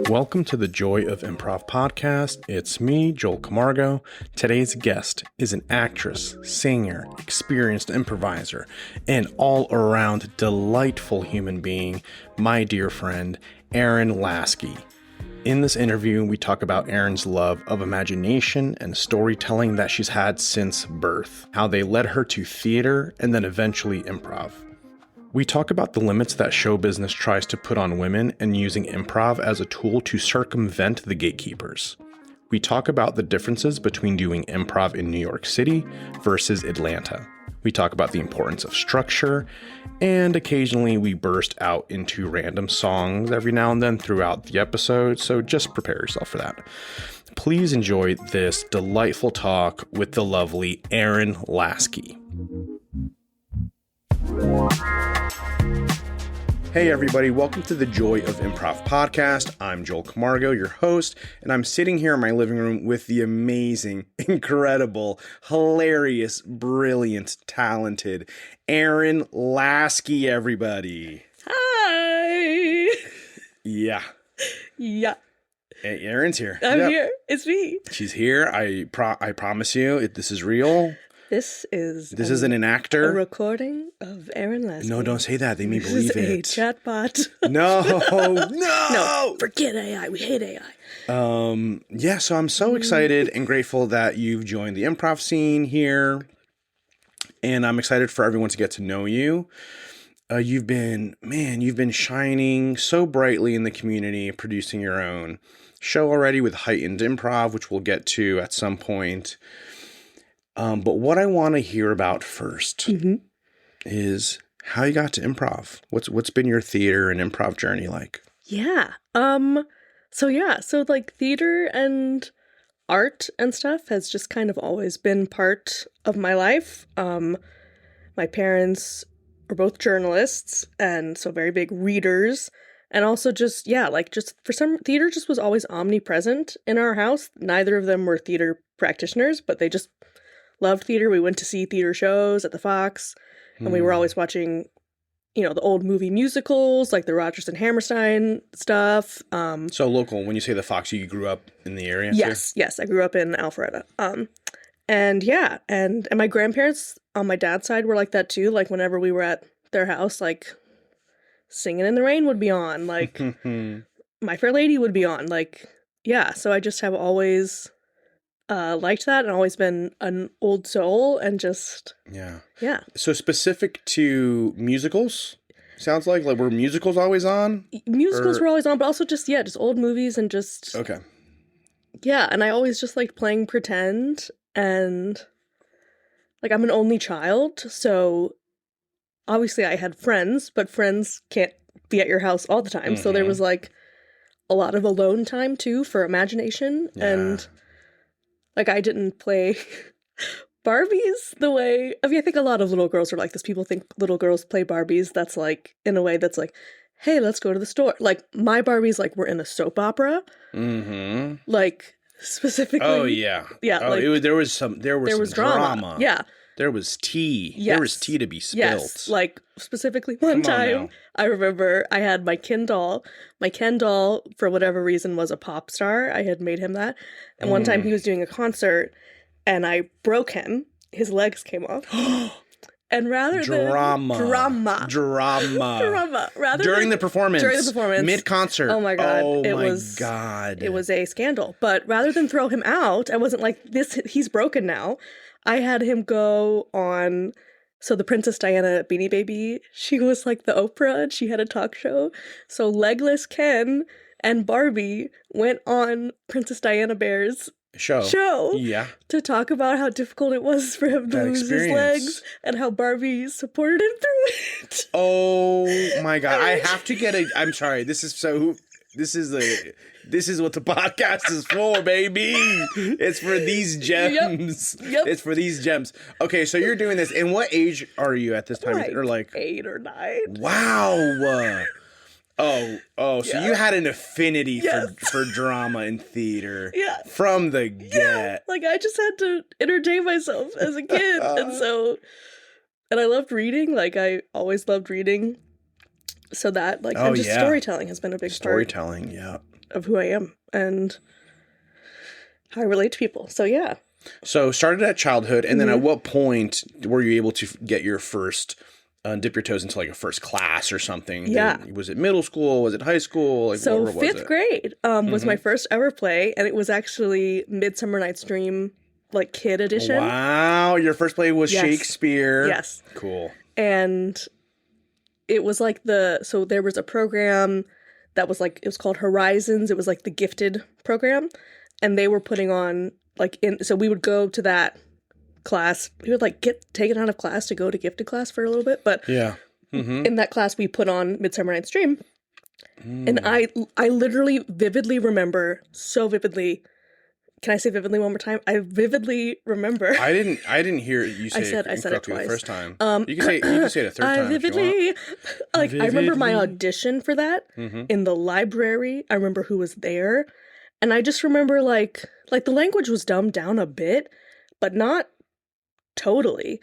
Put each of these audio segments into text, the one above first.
Welcome to the Joy of Improv podcast. It's me, Joel Camargo. Today's guest is an actress, singer, experienced improviser, and all-around delightful human being, my dear friend, Aaren Lasky. In this interview, we talk about Aaren's love of imagination and storytelling that she's had since birth, how they led her to theater and then eventually improv. We talk about the limits that show business tries to put on women and using improv as a tool to circumvent the gatekeepers. We talk about the differences between doing improv in New York City versus Atlanta. We talk about the importance of structure, and occasionally we burst out into random songs every now and then throughout the episode, so just prepare yourself for that. Please enjoy this delightful talk with the lovely Aaren Lasky. Hey everybody, welcome to the Joy of Improv podcast. I'm Joel Camargo, your host, and I'm sitting here in my living room with the amazing, incredible, hilarious, brilliant, talented Aaren Lasky, everybody. Hi. Yeah. Yeah. Hey, Aaron's here. I'm here. It's me. She's here. I promise you, this is real. This isn't an actor. A recording of Aaren Lasky. No, don't say that. They may believe it. This is a chatbot. No. No, forget AI. We hate AI. Yeah, so I'm so excited and grateful that you've joined the improv scene here. And I'm excited for everyone to get to know you. You've been shining so brightly in the community, producing your own show already with Heightened Improv, which we'll get to at some point. But what I want to hear about first is how you got to improv. What's been your theater and improv journey like? Yeah. So like theater and art and stuff has just kind of always been part of my life. My parents are both journalists and so very big readers. And also just for some, theater just was always omnipresent in our house. Neither of them were theater practitioners, but they just loved theater. We went to see theater shows at the Fox, and we were always watching, the old movie musicals, like the Rodgers and Hammerstein stuff. So local, when you say the Fox, you grew up in the area? Yes, too? Yes. I grew up in Alpharetta. And my grandparents on my dad's side were like that too. Like whenever we were at their house, like Singing in the Rain would be on, like My Fair Lady would be on, so I just have always liked that and always been an old soul and just yeah. So specific to musicals, sounds like were musicals always on? Musicals were always on, but also just old movies and just and I always just liked playing pretend, and I'm an only child, so obviously I had friends, but friends can't be at your house all the time, so there was a lot of alone time too for imagination and. I didn't play Barbies the way... I think a lot of little girls are like this. People think little girls play Barbies. That's in a way that's hey, let's go to the store. My Barbies, were in a soap opera. Mm-hmm. Specifically... Oh, yeah. Yeah. There was some drama. Yeah. There was tea. Yes. There was tea to be spilt. Yes. Specifically one time, I remember I had my Ken doll. My Ken doll, for whatever reason, was a pop star. I had made him that. And one time he was doing a concert, and I broke him. His legs came off. And rather Drama. During the performance. Mid-concert. Oh my God. God. It was a scandal. But rather than throw him out, I wasn't like, he's broken now. I had him go on, so the Princess Diana Beanie Baby, she was the Oprah, and she had a talk show. So Legless Ken and Barbie went on Princess Diana Bear's show to talk about how difficult it was for him to lose his legs and how Barbie supported him through it. Oh my God. I have to get I'm sorry, this is what the podcast is for, baby. It's for these gems. Yep. It's for these gems. Okay, so you're doing this. And what age are you at this time? Or 8 or 9. Wow. So you had an affinity for drama and theater from the get. I just had to entertain myself as a kid. And I loved reading. I always loved reading. So that, storytelling has been a big part. Storytelling, yeah. of who I am and how I relate to people. So yeah. So started at childhood, and then at what point were you able to get your first dip your toes into like a first class or something? Yeah. Was it middle school? Was it high school? Like, so what was fifth grade was my first ever play, and it was actually Midsummer Night's Dream, like kid edition. Wow, your first play was Shakespeare. Yes. Cool. And it was like so there was a program that was like, it was called Horizons. It was like the gifted program, and they were putting on so we would go to that class. We would like get taken out of class to go to gifted class for a little bit, but in that class we put on Midsummer Night's Dream, and I literally vividly remember, so vividly. Can I say vividly one more time? I vividly remember. I didn't hear you say. I said it twice. The first time. You can say it a third time. I vividly, I remember my audition for that in the library. I remember who was there, and I just remember like the language was dumbed down a bit, but not totally.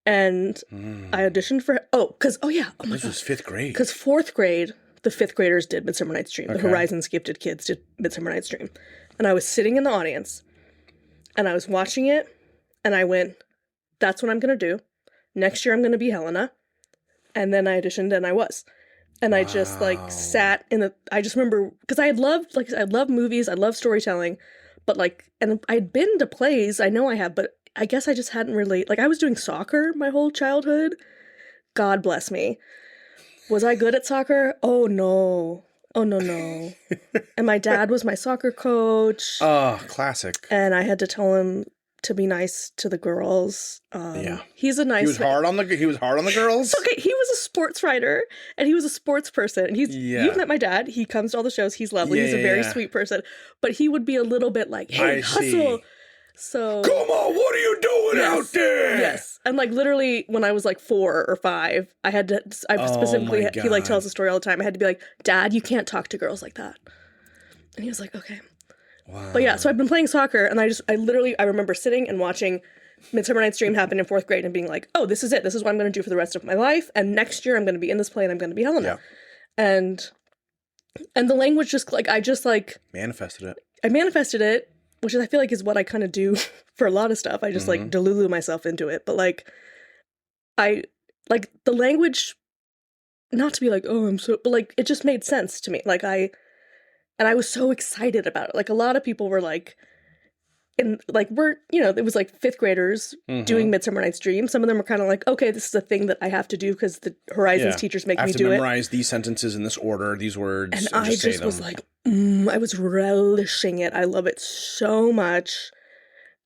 And I auditioned for this was fifth grade. Because fourth grade, the fifth graders did Midsummer Night's Dream. Okay. The Horizons gifted kids did Midsummer Night's Dream. And I was sitting in the audience, and I was watching it, and I went, that's what I'm going to do. Next year I'm going to be Helena. And then I auditioned, and I was. And I just, sat I just remember, because I love movies, I love storytelling, but, and I'd been to plays, I know I have, but I guess I just hadn't really, I was doing soccer my whole childhood. God bless me. Was I good at soccer? Oh, no. And my dad was my soccer coach. Oh, classic. And I had to tell him to be nice to the girls. He's a nice. He was hard on the girls. Okay, he was a sports writer and he was a sports person. And you've met my dad. He comes to all the shows. He's lovely. He's a very sweet person. But he would be a little bit like, "Hey, hustle." So come on, what are you doing out there? Yes. And literally when I was 4 or 5, he tells the story all the time. I had to be like, "Dad, you can't talk to girls like that." And he was like, "Okay." Wow. But yeah, so I've been playing soccer, and I remember sitting and watching Midsummer Night's Dream happen in fourth grade and being like, "Oh, this is it. This is what I'm going to do for the rest of my life. And next year I'm going to be in this play and I'm going to be Helena." Yeah. And the language just manifested it. I manifested it, which I feel like is what I kind of do for a lot of stuff. I just delulu myself into it. But the language, not to be like, "Oh, I'm so," but it just made sense to me. And I was so excited about it. A lot of people were it was fifth graders doing Midsummer Night's Dream. Some of them were kind of like, "Okay, this is a thing that I have to do because the Horizons teachers make me do it. I have to memorize these sentences in this order, these words." And I just was like, I was relishing it. I love it so much.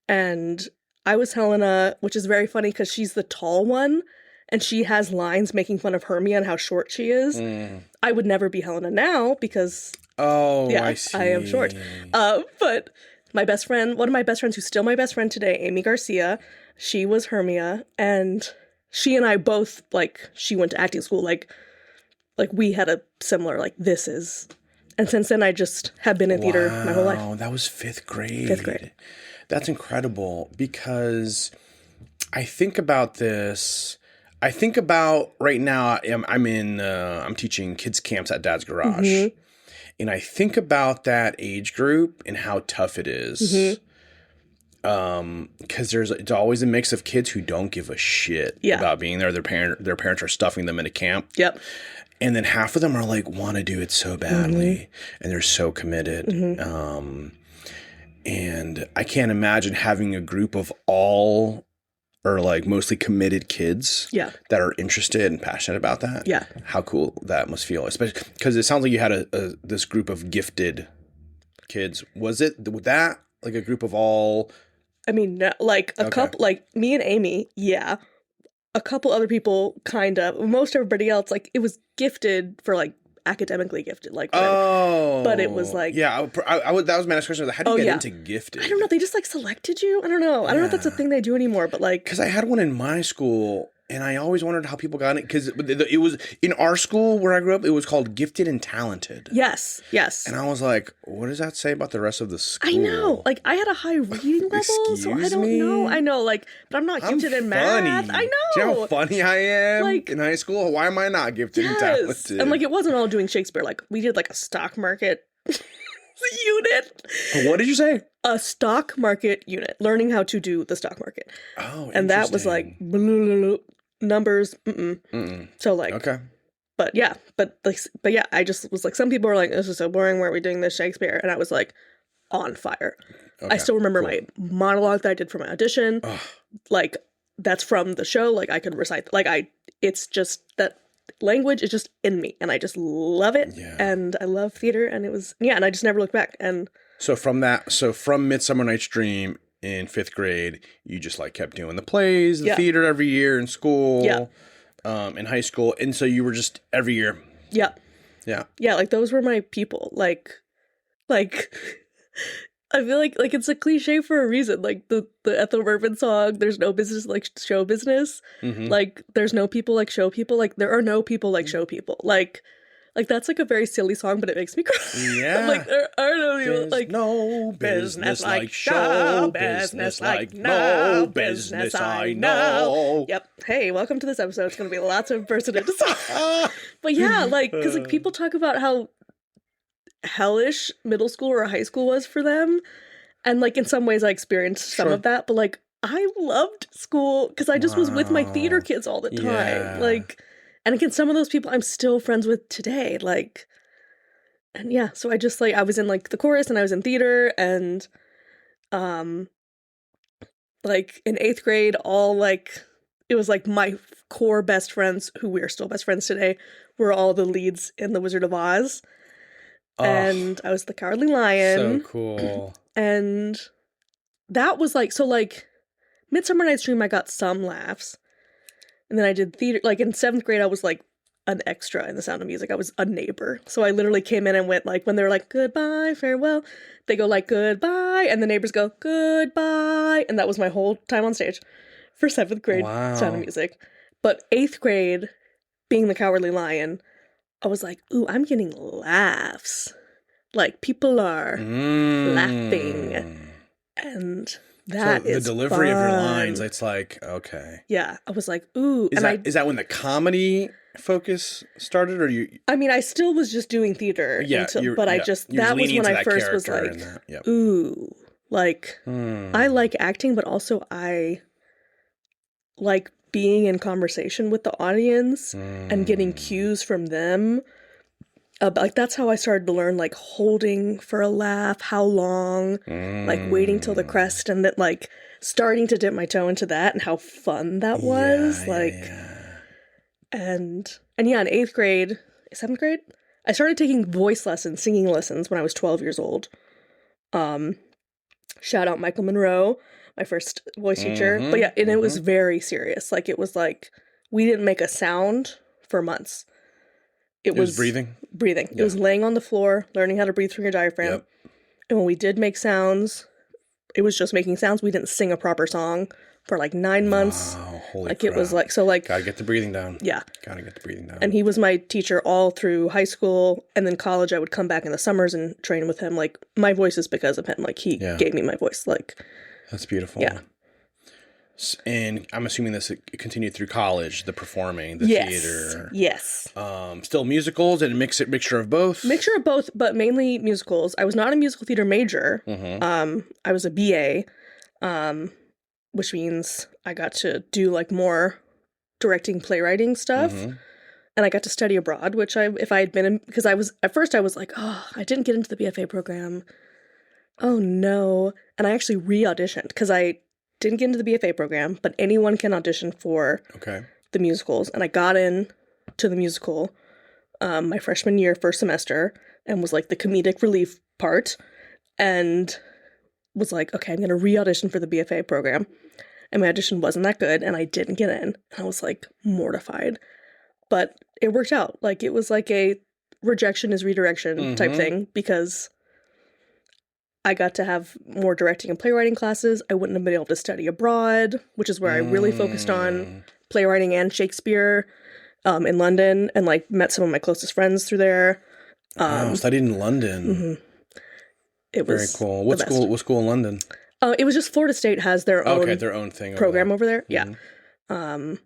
And I was Helena, which is very funny because she's the tall one. And she has lines making fun of Hermia and how short she is. I would never be Helena now because... Oh, I see. I am short. But my best friend, one of my best friends who's still my best friend today, Amy Garcia, she was Hermia. And she and I both, she went to acting school. We had a similar, this is... And since then, I just have been in theater my whole life. Wow, that was fifth grade. Fifth grade. That's incredible because I think about this... I think about right now, I'm teaching kids camps at Dad's Garage. And I think about that age group and how tough it is. Because it's always a mix of kids who don't give a shit about being there. Their parents are stuffing them into camp. Yep. And then half of them are want to do it so badly. And they're so committed. And I can't imagine having a group of all... or mostly committed kids that are interested and passionate about that. Yeah. How cool that must feel. Especially because it sounds like you had this group of gifted kids. Was that a group of all? I mean, couple, me and Amy. Yeah. A couple other people, kind of. Most everybody else, it was gifted for academically gifted, but it was that was my next question. How do you get into gifted? I don't know. They just selected you. I don't know. I don't know if that's a thing they do anymore, but because I had one in my school and I always wondered how people got it because it was in our school where I grew up. It was called Gifted and Talented. Yes. And I was like, what does that say about the rest of the school? I know. I had a high reading level, so I don't know. I know. But I'm not gifted in math. I know. Do you know how funny I am in high school? Why am I not gifted and talented? And it wasn't all doing Shakespeare. We did a stock market unit. What did you say? A stock market unit, learning how to do the stock market. Oh, and that was like numbers. So like, okay. But yeah, I just was like, some people were like, this is so boring. Why are we doing this Shakespeare? And I was like, on fire. Okay, I still remember my monologue that I did for my audition. Ugh. Like, that's from the show. Like, I could recite. Like, it's just that language is just in me, and I just love it. Yeah. And I love theater, and it was and I just never looked back. And so from Midsummer Night's Dream in 5th grade, you just like kept doing the plays, the theater every year in school. Yeah. In high school, and so you were just every year. Yeah. Yeah. Yeah, like those were my people. Like I feel like it's a cliche for a reason. Like the Ethel Merman song, there's no business like show business. Mm-hmm. Like there's no people like show people. Like there are no people like show people. Like that's like a very silly song, but it makes me cry. Yeah. Like there are no people there's like no business like show business like no business I know. Yep. Hey, welcome to this episode. It's going to be lots of personages. But yeah, like because like people talk about how hellish middle school or high school was for them, and like in some ways I experienced some of that, but like I loved school because I just was with my theater kids all the time. Yeah. Like, and again, some of those people I'm still friends with today. Like, and yeah, so I just like I was in like the chorus and I was in theater, and like in 8th grade, all like it was like my core best friends who we are still best friends today were all the leads in The Wizard of Oz. And I was the Cowardly Lion. So cool. And that was like, so like Midsummer Night's Dream, I got some laughs. And then I did theater, like in 7th grade, I was like an extra in The Sound of Music. I was a neighbor. So I literally came in and went like, when they're like, goodbye, farewell, they go like, goodbye. And the neighbors go, goodbye. And that was my whole time on stage for 7th grade Sound of Music. But 8th grade, being the Cowardly Lion, I was like, ooh, I'm getting laughs. Like, people are laughing. And that is the delivery fun. of your lines, it's like, okay. Yeah, I was like, ooh. Is that when the comedy focus started, or you? I mean, I still was just doing theater. Yeah, but that was when I first was like, ooh. Like, I like acting, but also I like being in conversation with the audience and getting cues from them. Like that's how I started to learn like holding for a laugh, how long, like waiting till the crest, and that like starting to dip my toe into that and how fun that was. And yeah, in 8th grade, 7th grade, I started taking voice lessons, singing lessons when I was 12 years old. Shout out Michael Monroe, my first voice teacher. But yeah, and it was very serious. Like it was like we didn't make a sound for months. It was breathing. Yeah. It was laying on the floor, learning how to breathe through your diaphragm. Yep. And when we did make sounds, it was just making sounds. We didn't sing a proper song for like 9 months. Wow, holy like crap. It was like so like gotta get the breathing down. Yeah. Gotta get the breathing down. And he was my teacher all through high school, and then college I would come back in the summers and train with him. Like my voice is because of him. Like he gave me my voice. Like that's beautiful. Yeah. And I'm assuming this continued through college, the performing, the theater. Yes. Still musicals and mixture of both? Mixture of both, but mainly musicals. I was not a musical theater major. I was a BA, which means I got to do like more directing, playwriting stuff. And I got to study abroad, which if I had been in, because at first I was like, oh, I didn't get into the BFA program. Oh no. And I actually re-auditioned because I didn't get into the BFA program, but anyone can audition for the musicals. And I got in to the musical my freshman year, first semester, and was like the comedic relief part, and was like, okay, I'm going to re-audition for the BFA program. And my audition wasn't that good, and I didn't get in. And I was like mortified. But it worked out. Like it was like a rejection is redirection type thing, because I got to have more directing and playwriting classes. I wouldn't have been able to study abroad, which is where I really focused on playwriting and Shakespeare in London, and like met some of my closest friends through there. Studied in London. It was very cool. What school in London? It was just Florida State has their own thing program over there. Yeah. And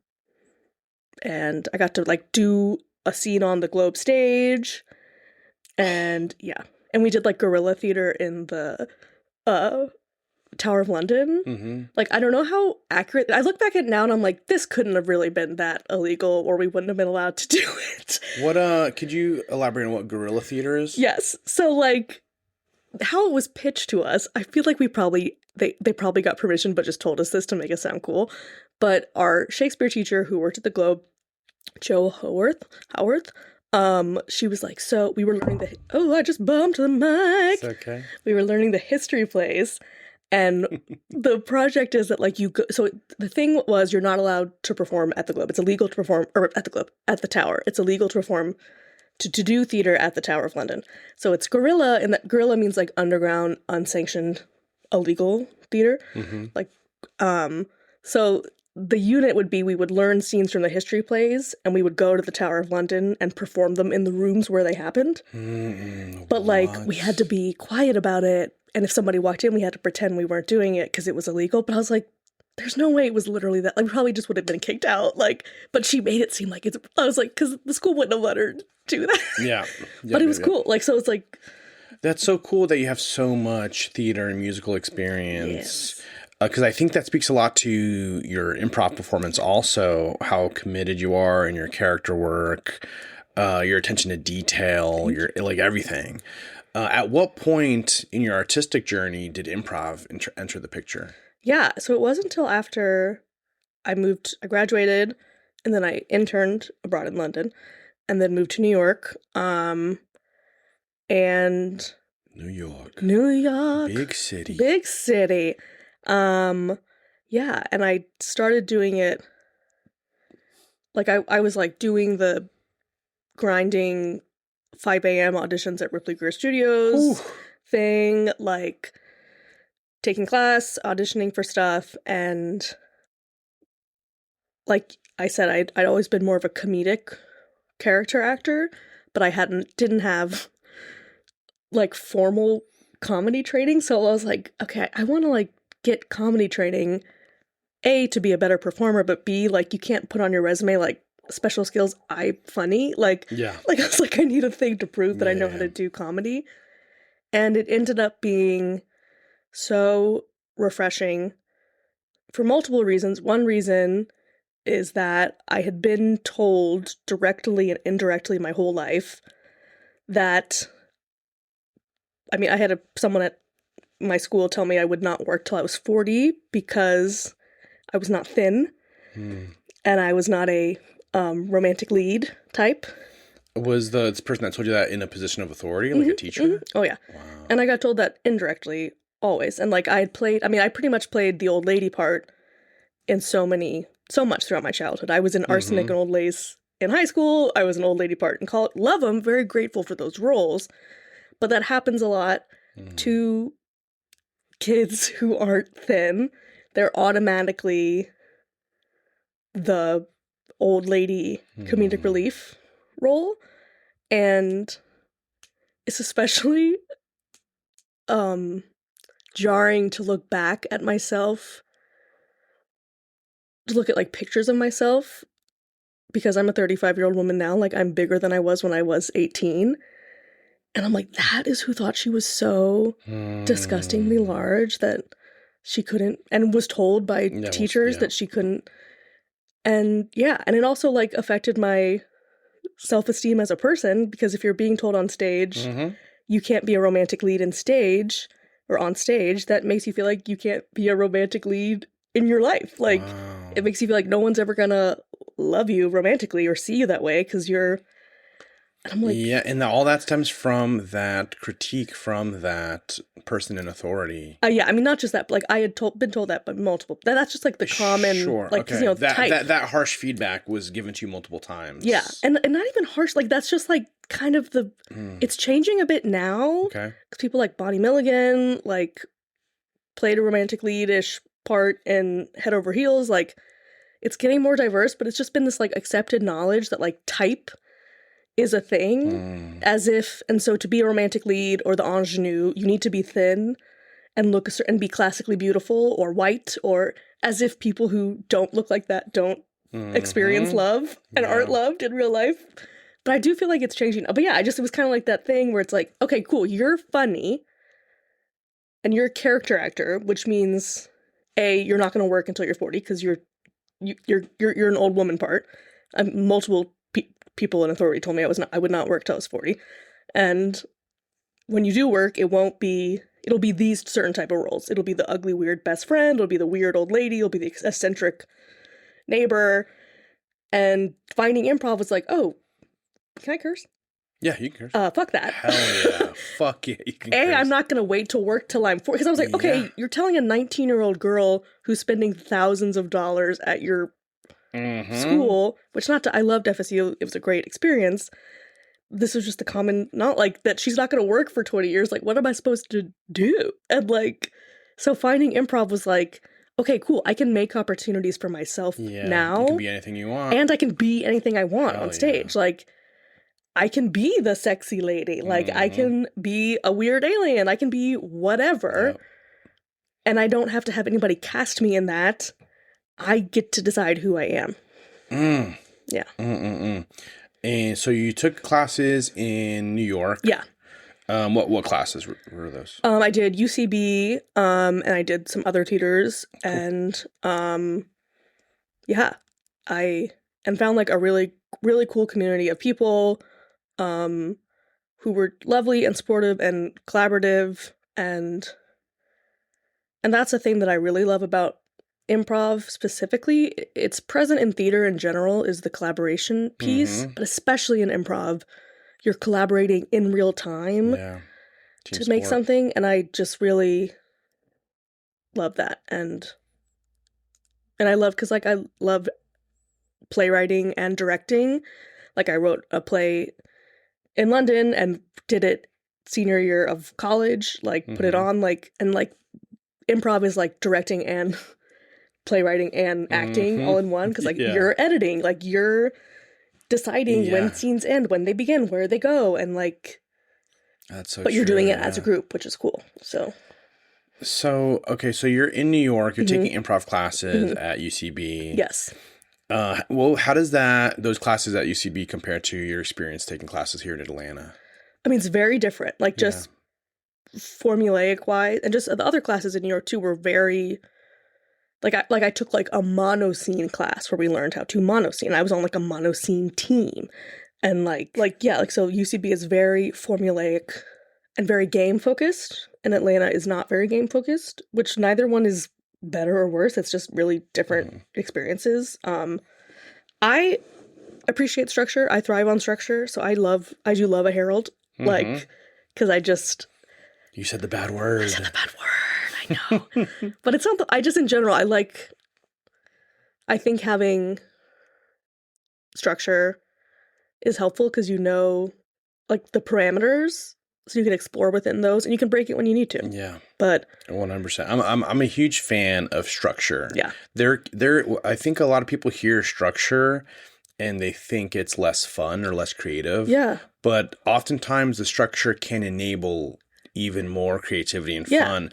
I got to like do a scene on the Globe stage, and yeah. And we did like guerrilla theater in the Tower of London. Mm-hmm. Like, I don't know how accurate. I look back at it now and I'm like, this couldn't have really been that illegal, or we wouldn't have been allowed to do it. What, could you elaborate on what guerrilla theater is? Yes. So, like, how it was pitched to us, I feel like they probably got permission, but just told us this to make us sound cool. But our Shakespeare teacher who worked at the Globe, Jo Howarth, she was like, so we were learning I just bumped the mic. It's okay. We were learning the history plays. And the project is that, like, so the thing was, you're not allowed to perform at the Globe. It's illegal to perform, or at the Globe, at the Tower. It's illegal to perform, to do theater at the Tower of London. So it's guerrilla, and that guerrilla means, like, underground, unsanctioned, illegal theater. Mm-hmm. Like, so the unit would be, we would learn scenes from the history plays, and we would go to the Tower of London and perform them in the rooms where they happened. But, like, we had to be quiet about it. And if somebody walked in, we had to pretend we weren't doing it because it was illegal. But I was like, there's no way it was literally that. Like, we probably just would have been kicked out. Like, but she made it seem like it's, I was like, because the school wouldn't have let her do that. Yeah. But it was cool. Like, so it's like. That's so cool that you have so much theater and musical experience. Yes. Because I think that speaks a lot to your improv performance also, how committed you are in your character work, your attention to detail, your, like, everything. At what point in your artistic journey did improv enter the picture? Yeah, so it wasn't until after I graduated, and then I interned abroad in London, and then moved to New York. And New York. Big city. Yeah, and I started doing it, like, I was, like, doing the grinding 5 a.m. auditions at Ripley Greer Studios thing, like, taking class, auditioning for stuff, and, like I said, I'd always been more of a comedic character actor, but I didn't have, like, formal comedy training, so I was like, okay, I want to, like, get comedy training, A, to be a better performer, but B, like, you can't put on your resume, like, special skills, I'm funny. Like, yeah. Like, I was like, I need a thing to prove that I know how to do comedy. And it ended up being so refreshing for multiple reasons. One reason is that I had been told directly and indirectly my whole life that, I mean, I had someone at my school tell me I would not work till I was 40 because I was not thin and I was not a romantic lead type. Was the person that told you that in a position of authority, like a teacher? Mm-hmm. Oh, yeah. Wow. And I got told that indirectly always. And, like, I pretty much played the old lady part in so much throughout my childhood. I was in Arsenic and Old Lace in high school. I was an old lady part in college. Love them. Very grateful for those roles. But that happens a lot to kids who aren't thin. They're automatically the old lady comedic relief role, and it's especially jarring to look back at myself, to look at, like, pictures of myself, because I'm a 35-year-old woman now. Like, I'm bigger than I was when I was 18, and I'm like, that is who thought she was so disgustingly large that she couldn't, and was told by teachers that she couldn't. And and it also, like, affected my self-esteem as a person, because if you're being told on stage you can't be a romantic lead on stage, that makes you feel like you can't be a romantic lead in your life. Like, it makes you feel like no one's ever gonna love you romantically or see you that way because you're. And I'm like, yeah, and all that stems from that critique from that person in authority. Yeah, I mean, not just that, but, like, I had been told that, but multiple. That's just, like, the common, like, okay. You know, that type. Harsh feedback was given to you multiple times. Yeah, and not even harsh. Like, that's just, like, kind of the. It's changing a bit now. Okay. Because people like Bonnie Milligan, like, played a romantic lead-ish part in Head Over Heels. Like, it's getting more diverse, but it's just been this, like, accepted knowledge that, like, type is a thing, as if, and so to be a romantic lead or the ingenue, you need to be thin and look and be classically beautiful or white, or as if people who don't look like that don't experience love and aren't loved in real life. But I do feel like it's changing. But yeah, it was kind of like that thing where it's like, okay, cool, you're funny and you're a character actor, which means you're not going to work until you're 40 because you're an old woman part. Multiple people in authority told me I would not work till I was 40. And when you do work, it'll be these certain type of roles. It'll be the ugly, weird best friend. It'll be the weird old lady. It'll be the eccentric neighbor. And finding improv was like, oh, can I curse? Yeah, you can curse. Fuck that. Hell yeah. Fuck yeah, you can curse. I'm not going to wait to work till I'm 40. Because I was like, okay, you're telling a 19-year-old girl who's spending thousands of dollars at your school, which I loved FSU. It was a great experience. This was just a common, not like that she's not going to work for 20 years. Like, what am I supposed to do? And like, so finding improv was like, okay, cool. I can make opportunities for myself now. You can be anything you want. And I can be anything I want on stage. Yeah. Like, I can be the sexy lady. Like, I can be a weird alien. I can be whatever. Yep. And I don't have to have anybody cast me in that. I get to decide who I am. Yeah. And so you took classes in New York. Yeah. What classes were those? I did UCB, and I did some other theaters, cool. And I found like a really, really cool community of people, who were lovely and supportive and collaborative, and that's the thing that I really love about improv specifically. It's present in theater in general is the collaboration piece, but especially in improv, you're collaborating in real time to make something, and I just really love that. And I love, because like I love playwriting and directing. Like I wrote a play in London and did it senior year of college, like put it on, like, and like improv is like directing and playwriting and acting all in one, because like you're editing, like you're deciding when scenes end, when they begin, where they go, and like that's so but you're doing it as a group, which is cool. So okay, so you're in New York, you're taking improv classes at UCB. Yes. Well, how does those classes at UCB compare to your experience taking classes here in Atlanta? I mean, it's very different, like just formulaic wise, and just the other classes in New York too were very I took like a monoscene class where we learned how to monoscene. I was on like a monoscene team. And so UCB is very formulaic and very game focused, and Atlanta is not very game focused, which neither one is better or worse. It's just really different experiences. I appreciate structure. I thrive on structure. So I do love a Herald, like, because you said the bad word. I said the bad word. I know. But it's not in general, I think having structure is helpful because you know, like, the parameters, so you can explore within those, and you can break it when you need to. Yeah. But 100%. I'm a huge fan of structure. Yeah. I think a lot of people hear structure and they think it's less fun or less creative. Yeah. But oftentimes the structure can enable even more creativity and fun.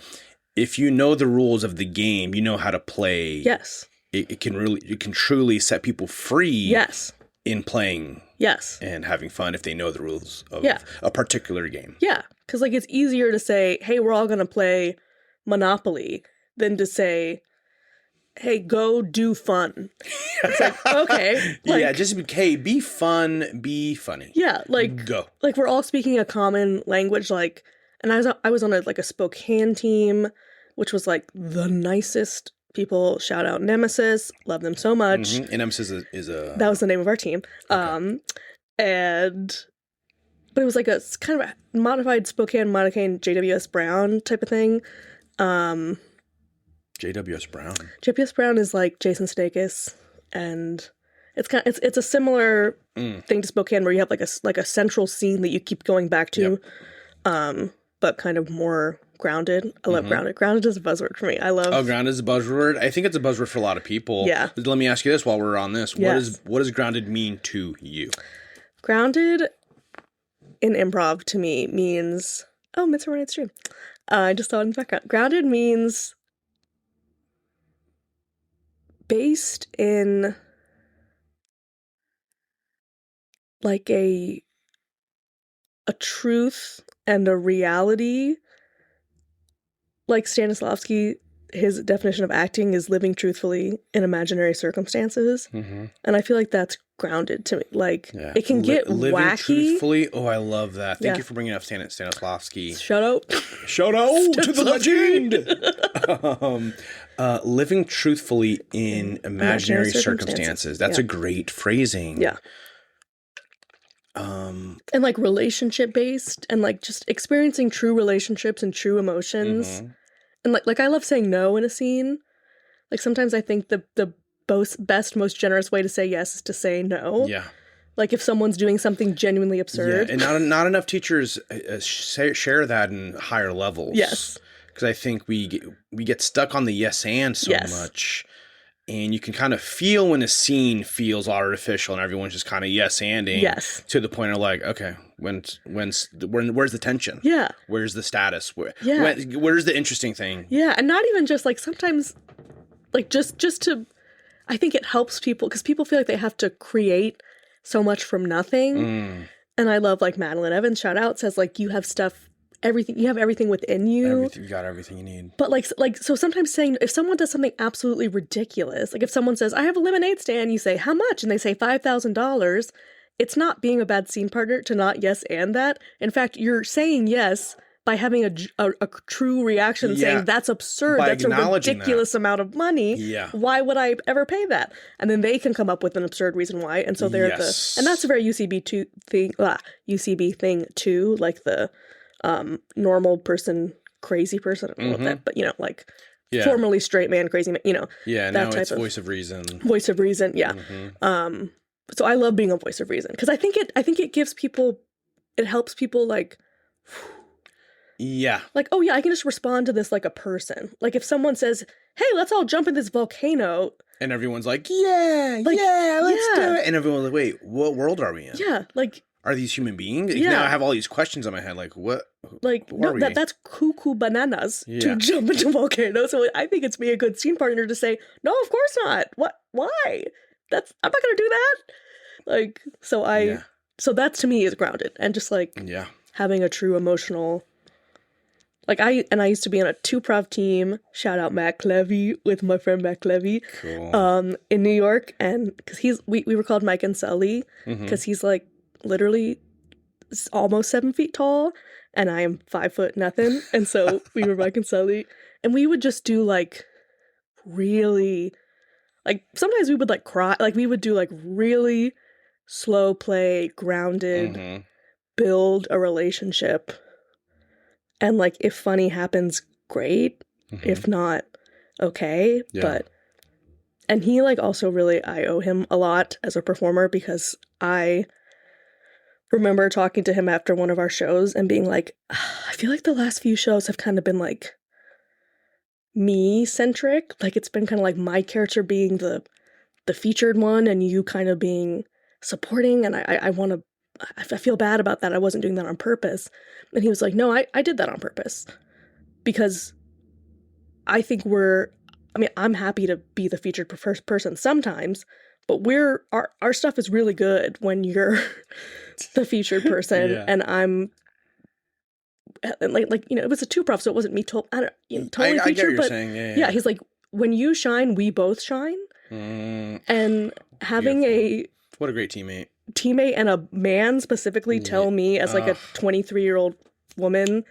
If you know the rules of the game, you know how to play. Yes. It can truly set people free. Yes. In playing. Yes. And having fun if they know the rules of a particular game. Yeah. Because like it's easier to say, hey, we're all going to play Monopoly than to say, hey, go do fun. It's like, okay. Like, just be fun, be funny. Yeah. Like, go. Like we're all speaking a common language. Like, and I was on a Spokane team, which was like the nicest people. Shout out Nemesis. Love them so much. And Nemesis is a... That was the name of our team. Okay. But it was like a kind of a modified Spokane JWS Brown type of thing. JWS Brown? JWS Brown is like Jason Sudeikis, and it's a similar thing to Spokane, where you have like a central scene that you keep going back to. Yep. But kind of more grounded. I love grounded. Grounded is a buzzword for me. Grounded is a buzzword. I think it's a buzzword for a lot of people. Yeah. Let me ask you this while we're on this. Yes. What does grounded mean to you? Grounded in improv to me means... Oh, Midsummer Night's Dream. I just saw it in the background. Grounded means based in like a truth and a reality. Like Stanislavski, his definition of acting is living truthfully in imaginary circumstances. Mm-hmm. And I feel like that's grounded to me. Like, it can get living wacky. Truthfully. Oh, I love that. Thank you for bringing up Stanislavski. Shout out. Shout out to the legend. Living truthfully in imaginary circumstances. That's a great phrasing. Yeah. And like relationship based and like just experiencing true relationships and true emotions. Mm-hmm. And like I love saying no in a scene. Like sometimes I think the best, most generous way to say yes is to say no. Yeah. Like if someone's doing something genuinely absurd. Yeah, and not enough teachers share that in higher levels. Yes. Because I think we get stuck on the yes and so much. And you can kind of feel when a scene feels artificial and everyone's just kind of yes-anding. Yes. To the point of like, okay, where's the tension? Yeah. Where's the status? Where's the interesting thing? Yeah, and not even just like sometimes, like just to, I think it helps people because people feel like they have to create so much from nothing. Mm. And I love like Madeline Evans, shout out, says like you have everything within you. You got everything you need. But so sometimes saying, if someone does something absolutely ridiculous, like if someone says, I have a lemonade stand, you say, how much? And they say $5,000. It's not being a bad scene partner to not yes and that. In fact, you're saying yes by having a true reaction saying, that's absurd. That's a ridiculous amount of money. Yeah. Why would I ever pay that? And then they can come up with an absurd reason why. And so they're and that's a very UCB thing too, like the normal person, crazy person, I don't know what that, but you know, like formerly straight man, crazy man, you know. Yeah, that now it's voice of reason. Voice of reason, yeah. Mm-hmm. So I love being a voice of reason because I think it gives people, it helps people like, like, oh yeah, I can just respond to this like a person. Like if someone says, hey, let's all jump in this volcano. And everyone's like, let's do it. And everyone's like, wait, what world are we in? Yeah, like. Are these human beings? Yeah. Now I have all these questions in my head. Like, what? Like, no, that's cuckoo bananas to jump into volcanoes. So I think it's be a good scene partner to say, no, of course not. What? Why? I'm not going to do that. Like, so that to me is grounded and just like having a true emotional. Like I used to be on a 2-prov team. Shout out Matt Clevy with my friend Matt Clevy, in New York, and because we were called Mike and Sully because he's like. Literally almost 7 feet tall and I am 5 foot nothing. And so we were Mike and Sully and we would just do like really like sometimes we would like cry, like we would do like really slow play, grounded, build a relationship. And like if funny happens, great. If not, okay. But and he like also really, I owe him a lot as a performer because I remember talking to him after one of our shows and being like, I feel like the last few shows have kind of been like me-centric. Like it's been kind of like my character being the featured one and you kind of being supporting. And I feel bad about that. I wasn't doing that on purpose. And he was like, no, I did that on purpose because I think I'm happy to be the featured person sometimes, but our stuff is really good when you're the featured person and I'm like you know it was a 2-prov, so it wasn't me totally featured. I get what you're saying. Yeah, he's like when you shine, we both shine, and having what a great teammate and a man specifically tell me as like a 23-year-old woman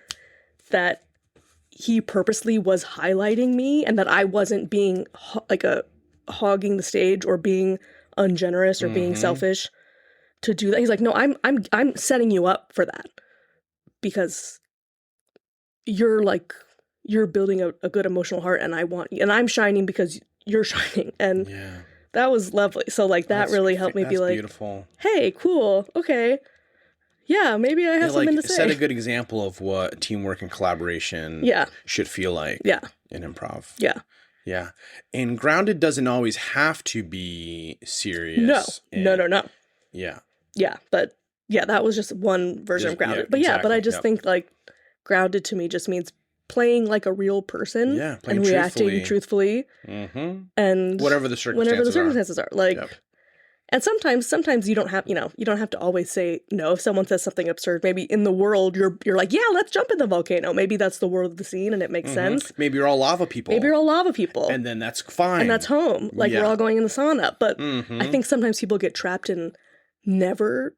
that he purposely was highlighting me and that I wasn't being like hogging the stage or being ungenerous or being selfish to do that. He's like, no, I'm setting you up for that because you're building a good emotional heart and I'm shining because you're shining. And that was lovely. So like that really helped me be like, beautiful. Hey, cool. Okay. Yeah, maybe I have something to say. Set a good example of what teamwork and collaboration should feel like in improv. Yeah. Yeah. And grounded doesn't always have to be serious. No. Yeah. Yeah, but that was just one version of grounded. But but I just think like grounded to me just means playing like a real person and reacting truthfully. And whatever the circumstances are. Like And sometimes you don't have, you don't have to always say no. If someone says something absurd, maybe in the world, you're like, yeah, let's jump in the volcano. Maybe that's the world of the scene and it makes sense. Maybe you're all lava people. And then that's fine. And that's home. Like we're all going in the sauna. But I think sometimes people get trapped in never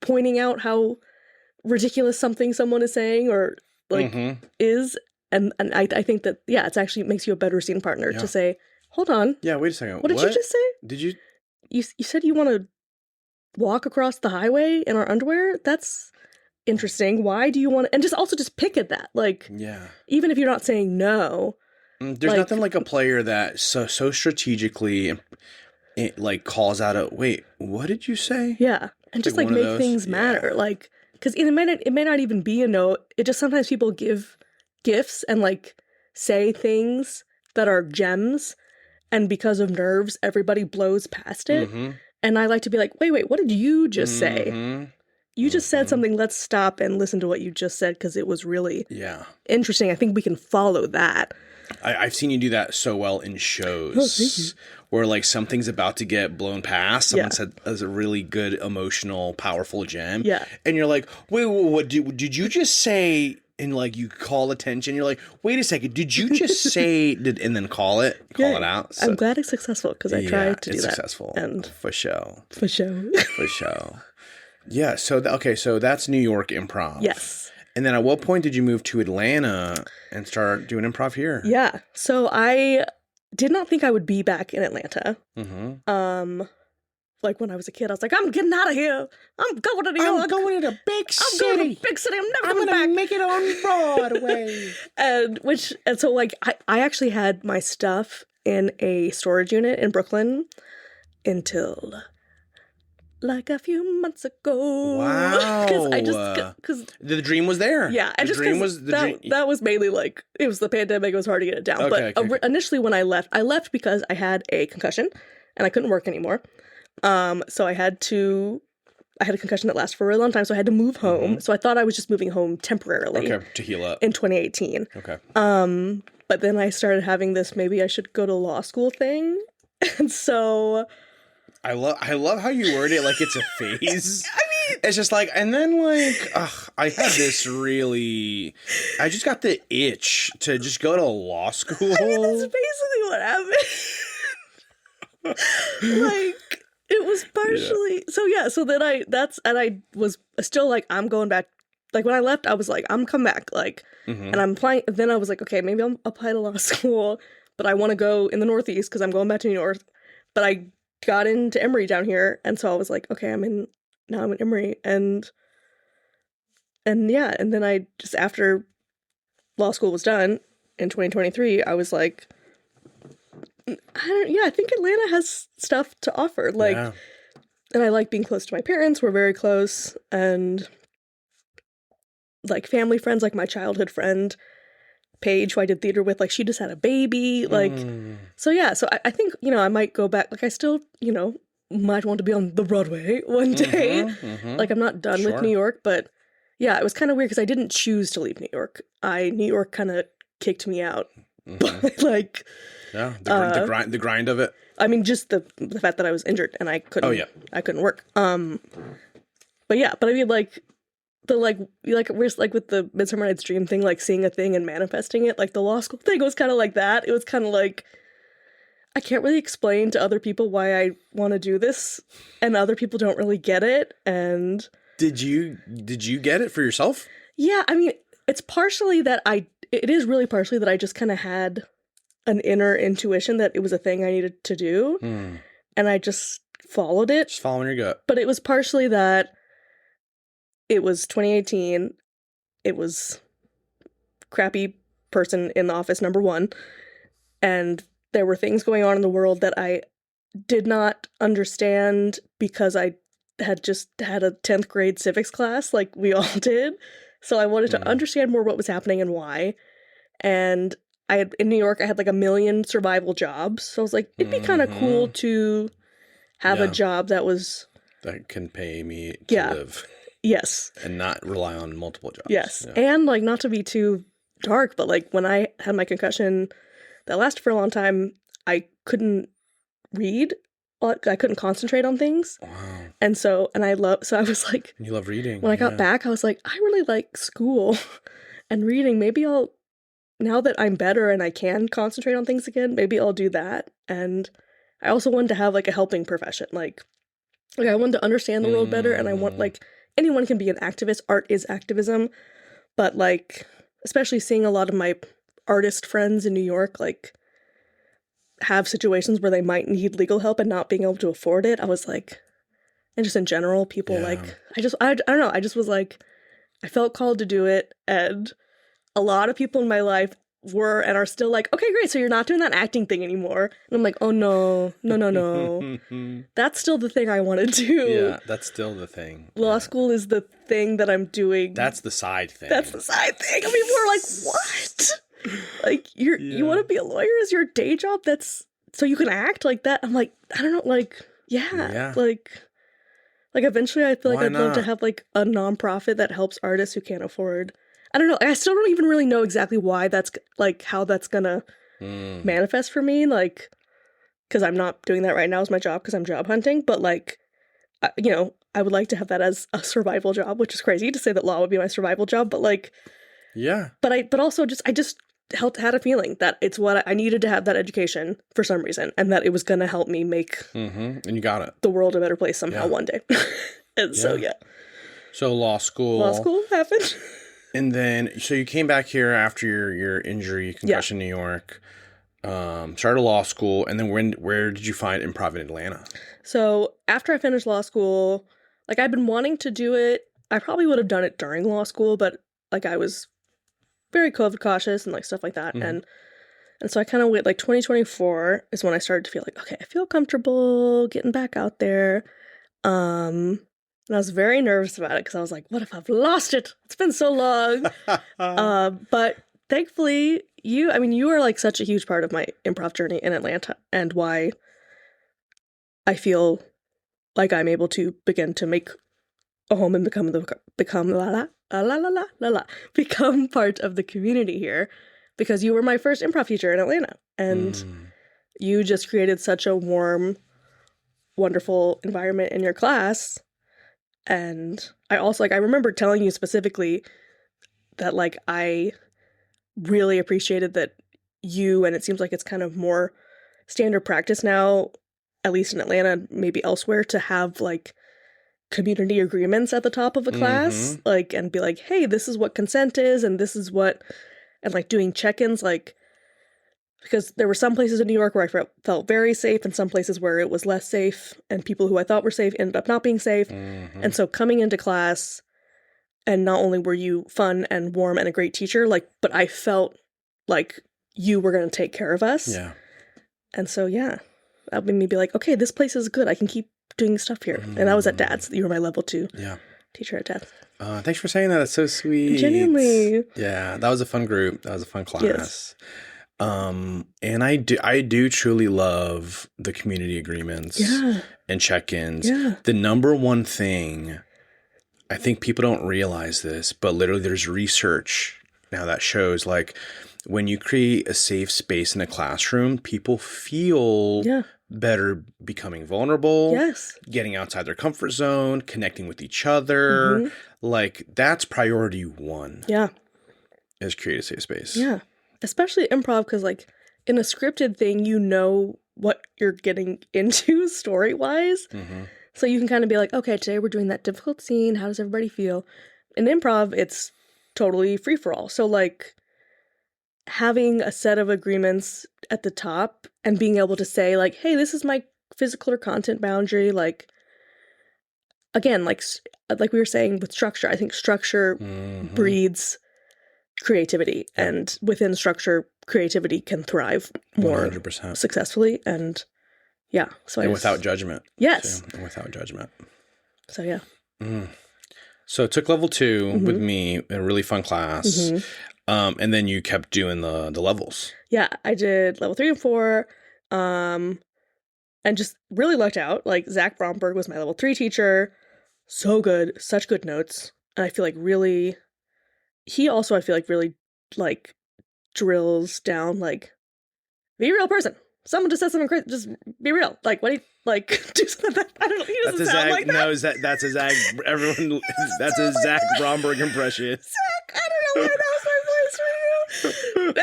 pointing out how ridiculous someone is saying or like is. And I think that, it's actually makes you a better scene partner to say, hold on. Yeah, wait a second. What did you just say? Did you? You said you want to walk across the highway in our underwear? That's interesting. Why do you want to? And just pick at that. Like, even if you're not saying no. There's nothing like a player that so strategically like calls out wait, what did you say? Yeah. And just like make things matter. Like, because it may not even be a no. It just sometimes people give gifts and like say things that are gems. And because of nerves, everybody blows past it. And I like to be like, wait, what did you just say? You just said something. Let's stop and listen to what you just said because it was really interesting. I think we can follow that. I've seen you do that so well in shows where like something's about to get blown past. Someone said as a really good, emotional, powerful gem. Yeah. And you're like, wait, what did you just say? And like you call attention, you're like, wait a second, did you just say? And then call it out. So, I'm glad it's successful because I tried to do that. It's successful, and for sure. Yeah. So that's New York improv. Yes. And then at what point did you move to Atlanta and start doing improv here? Yeah. So I did not think I would be back in Atlanta. Like when I was a kid, I was like, I'm getting out of here. I'm going to New York. I'm going to the big city. I'm going to the big city. I'm never coming back. I'm going to make it on Broadway. and so like I actually had my stuff in a storage unit in Brooklyn until like a few months ago. Wow. Because the dream was there. Yeah. And that was mainly like, it was the pandemic. It was hard to get it down. Initially when I left because I had a concussion and I couldn't work anymore. So I had a concussion that lasted for a really long time, so I had to move home. So I thought I was just moving home temporarily. Okay, to heal up. In 2018. Okay. But then I started having this maybe I should go to law school thing. And so I love how you word it like it's a phase. I mean, it's just like, and then like, I had this really, I just got the itch to just go to law school. I mean, that's basically what happened. Like, it was partially so then I was still like, I'm going back. Like when I left, I was like, I'm coming back. Like, and I'm applying. Then I was like, okay, maybe I'll apply to law school, but I want to go in the Northeast because I'm going back to New York. But I got into Emory down here, and so I was like, okay, I'm in Emory, and then I just after law school was done in 2023, I was like, I think Atlanta has stuff to offer. Like, and I like being close to my parents. We're very close, and like family friends, like my childhood friend Paige, who I did theater with, like she just had a baby. Like, so I think I might go back. Like, I still might want to be on the Broadway one day. Like, I'm not done with New York, but yeah, it was kind of weird because I didn't choose to leave New York. New York kind of kicked me out. But like. Yeah, the grind of it. I mean, just the fact that I was injured and I couldn't. I couldn't work. But I mean, like we're like with the Midsummer Night's Dream thing, like seeing a thing and manifesting it. Like the law school thing was kind of like that. It was kind of like I can't really explain to other people why I want to do this, and other people don't really get it. And did you get it for yourself? Yeah, I mean, it's partially that it is really partially that I just kind of had an inner intuition that it was a thing I needed to do. And I just followed it. Just following your gut. But it was partially that it was 2018. It was crappy person in the office, number one. And there were things going on in the world that I did not understand because I had just had a 10th grade civics class like we all did. So I wanted to understand more what was happening and why. And in New York, I had like 1 million survival jobs. So I was like, it'd be kind of cool to have a job that can pay me to live. Yes. And not rely on multiple jobs. Yes. Yeah. And like, not to be too dark, but like when I had my concussion that lasted for a long time, I couldn't read I couldn't concentrate on things. Wow. And so I was like, You love reading. When I got back, I was like, I really like school and reading. Maybe now that I'm better and I can concentrate on things again, maybe I'll do that. And I also wanted to have like a helping profession. Like I wanted to understand the world better, and I want, like, anyone can be an activist. Art is activism. But like, especially seeing a lot of my artist friends in New York, like, have situations where they might need legal help and not being able to afford it, I was like, and just in general, people like, I don't know, I just was like, I felt called to do it, and a lot of people in my life were and are still like, okay, great, so you're not doing that acting thing anymore. And I'm like, oh no. That's still the thing I want to do. Yeah, that's still the thing. Law school is the thing that I'm doing. That's the side thing. I mean, people are like, what? Like, you want to be a lawyer as your day job? That's so you can act like that? I'm like, I don't know, like, yeah. Like eventually I feel like I'd love to have like a nonprofit that helps artists who can't afford. I don't know. I still don't even really know exactly why that's like how that's gonna manifest for me. Like, because I'm not doing that right now as my job because I'm job hunting. But like, you know, I would like to have that as a survival job, which is crazy to say that law would be my survival job. But like, yeah. But also I just had a feeling that it's what I needed to have that education for some reason, and that it was gonna help me make and you got it, the world a better place somehow one day. And so so law school happened. And then, so you came back here after your injury, concussion, New York, started law school, and then where did you find improv in Atlanta? So after I finished law school, like, I'd been wanting to do it. I probably would have done it during law school, but like, I was very COVID cautious and like stuff like that. And so I kind of wait, like 2024 is when I started to feel like, okay, I feel comfortable getting back out there. And I was very nervous about it because I was like, what if I've lost it? It's been so long. But thankfully, you are like such a huge part of my improv journey in Atlanta, and why I feel like I'm able to begin to make a home and become part of the community here, because you were my first improv teacher in Atlanta, and you just created such a warm, wonderful environment in your class. And I also, like, I remember telling you specifically that, like, I really appreciated that you, and it seems like it's kind of more standard practice now, at least in Atlanta, maybe elsewhere, to have, like, community agreements at the top of a class, like, and be like, hey, this is what consent is, and this is what, and, like, doing check-ins, like, because there were some places in New York where I felt very safe, and some places where it was less safe, and people who I thought were safe ended up not being safe. And so coming into class, and not only were you fun and warm and a great teacher, like, but I felt like you were going to take care of us. Yeah. And so, yeah, that made me be like, okay, this place is good. I can keep doing stuff here. And I was at Dad's. You were my level 2 teacher at Dad's. Thanks for saying that. It's so sweet. Genuinely. Yeah, that was a fun group. That was a fun class. Yes. And I do truly love the community agreements and check-ins. Yeah. The number one thing, I think people don't realize this, but literally there's research now that shows, like, when you create a safe space in a classroom, people feel better becoming vulnerable, getting outside their comfort zone, connecting with each other. Like, that's priority one. Yeah. Is create a safe space. Yeah. Especially improv, because, like, in a scripted thing, you know what you're getting into story-wise. So you can kind of be like, okay, today we're doing that difficult scene. How does everybody feel? In improv, it's totally free-for-all. So, like, having a set of agreements at the top and being able to say, like, hey, this is my physical or content boundary. Like, again, like we were saying with structure, I think structure breeds creativity, and within structure, creativity can thrive more 100% successfully, and so without judgment. Yes, and without judgment. So So it took level 2 with me, a really fun class, and then you kept doing the levels. Yeah, I did level 3 and 4, and just really lucked out. Like, Zach Bromberg was my level 3 teacher, so good, such good notes, and I feel like really. He also, I feel like, really, like, drills down, like, be a real person. someone just said something crazy, just be real. Like, what do you, like, do something like that? I don't know. He doesn't sound like that. No, that's a Zach, everyone, that's a Zach Bromberg impression. Zach, I don't know why that was my voice for you.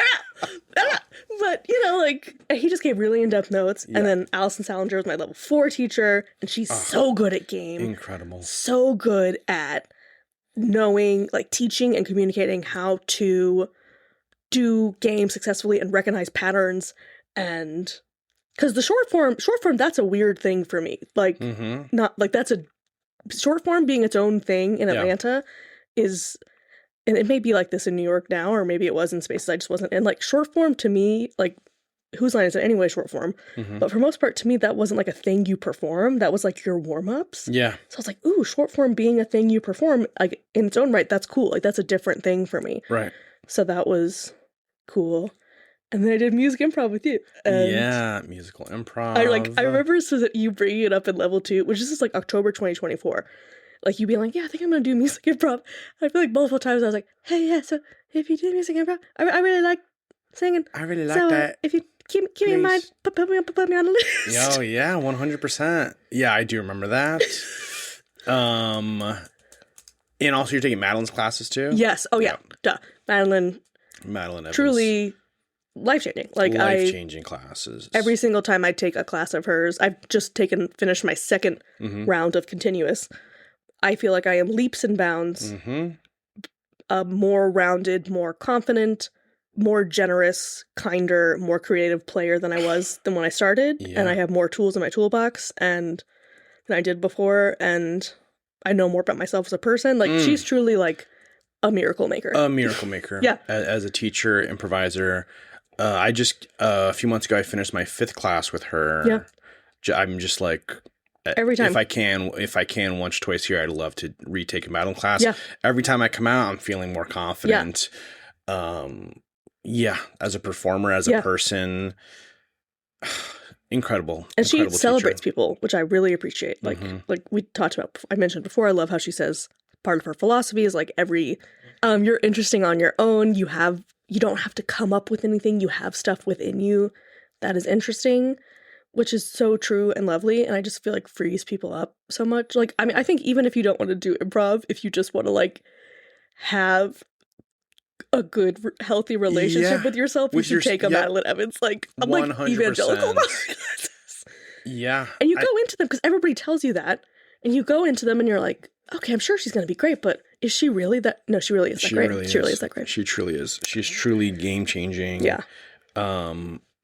But, you know, like, he just gave really in-depth notes. Yeah. And then Allison Salinger was my level 4 teacher, and she's so good at game. Incredible. So good at knowing, like, teaching and communicating how to do games successfully and recognize patterns. And because the short form, that's a weird thing for me. Like, not like that's a short form being its own thing in Atlanta is, and it may be like this in New York now, or maybe it was in spaces I just wasn't in. Like, short form to me, like, whose line is it anyway, short form? But for most part, to me, that wasn't like a thing you perform. That was like your warm-ups. Yeah. So I was like, ooh, short form being a thing you perform, like, in its own right, that's cool. Like, that's a different thing for me. Right. So that was cool. And then I did music improv with you. And musical improv. I remember so that you bringing it up in level 2, which is just like October 2024. Like, you being like, yeah, I think I'm going to do music improv. I feel like multiple times I was like, hey, yeah, so if you do music improv, I really like singing. I really like that. If you keep me in mind, put me on the list. Oh, yeah, 100%. Yeah, I do remember that. And also you're taking Madeline's classes too? Yes. Oh, yeah. Duh. Madeline Evans. Truly life-changing. Like, life-changing classes. Every single time I take a class of hers, I've just finished my second round of continuous. I feel like I am leaps and bounds a more rounded, more confident, more generous, kinder, more creative player than I was than when I started. Yeah. And I have more tools in my toolbox than I did before. And I know more about myself as a person. Like, she's truly like a miracle maker. A miracle maker. Yeah. As a teacher, improviser. I just, a few months ago, I finished my 5th class with her. Yeah. I'm just like, every time. If I can once, twice a year, I'd love to retake a Madeline class. Yeah. Every time I come out, I'm feeling more confident. Yeah. As a performer, as a person. Incredible. And she celebrates people, which I really appreciate. Like, like we talked about, I mentioned before, I love how she says part of her philosophy is like you're interesting on your own. You don't have to come up with anything. You have stuff within you that is interesting, which is so true and lovely. And I just feel like frees people up so much. Like, I mean, I think even if you don't want to do improv, if you just want to like have a good, healthy relationship with yourself, you should take a Madeline Evans. Like, I'm 100%. Like evangelical about it. Yeah. And you go into them because everybody tells you that. And you go into them and you're like, okay, I'm sure she's going to be great, but is she really that? No, she really is that great. She really is that great. She truly is. She's truly game-changing. Yeah.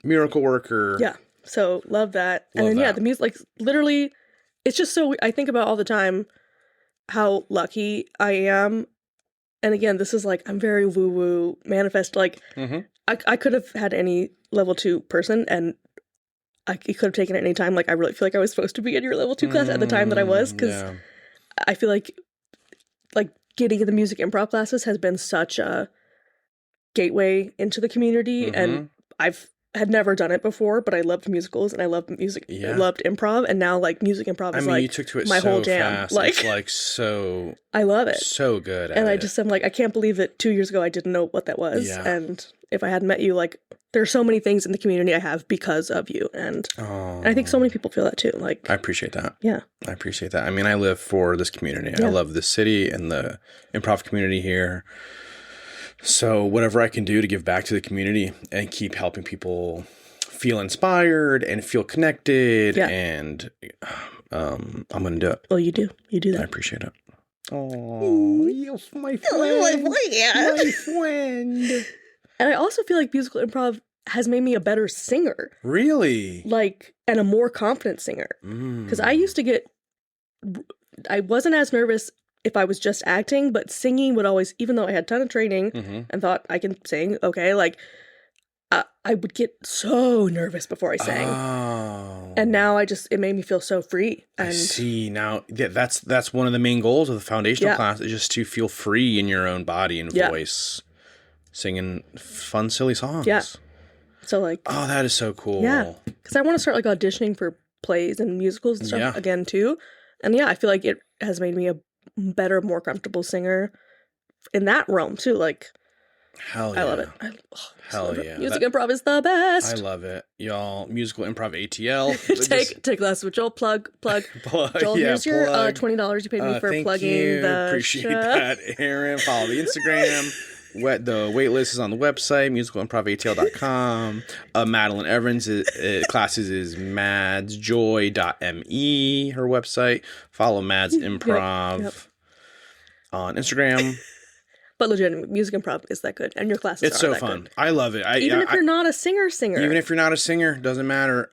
Miracle worker. Yeah. So love that. And then, the music, like, literally, it's just so, I think about all the time how lucky I am. And again, this is like, I'm very woo-woo, manifest, like, I could have had any level 2 person and you could have taken it any time. Like, I really feel like I was supposed to be in your level 2 class at the time that I was, because I feel like getting in the music improv classes has been such a gateway into the community, and had never done it before, but I loved musicals and I loved music. I loved improv, and now like music improv is like, you took to it my whole jam. Fast. Like, it's like so. I love it. So good. And I'm like, I can't believe that 2 years ago I didn't know what that was. Yeah. And if I hadn't met you, like, there are so many things in the community I have because of you, and I think so many people feel that too. Like, I appreciate that. Yeah, I appreciate that. I mean, I live for this community. Yeah. I love this city and the improv community here. So whatever I can do to give back to the community and keep helping people feel inspired and feel connected, and I'm going to do it. Well, you do. You do that. I appreciate it. Oh, you're my friend. My friend. And I also feel like musical improv has made me a better singer. Really? Like, and a more confident singer. Because I used to I wasn't as nervous if I was just acting, but singing would always, even though I had a ton of training and thought I can sing, okay, like, I would get so nervous before I sang. Oh. And now it made me feel so free. And I see. Now, that's one of the main goals of the foundational class, is just to feel free in your own body and voice. Singing fun, silly songs. Yeah. So, like... Oh, that is so cool. Yeah. Because I want to start, like, auditioning for plays and musicals and stuff again, too. And, I feel like it has made me a better, more comfortable singer in that realm, too. Like, Hell yeah. I love it. Hell yeah. Music improv is the best. I love it. Y'all, musical improv ATL. Take less with Joel. Plug. Joel, here's your $20 you paid me for plugging the Appreciate show. that, Aaron. Follow the Instagram. The wait list is on the website, musicalimprovATL.com. Madeline Evans' classes is madsjoy.me, her website. Follow Mads Improv on Instagram. But legit, music improv is that good, and your classes it's are so that fun. good. I love it. Even if you're not a singer. Even if you're not a singer, doesn't matter.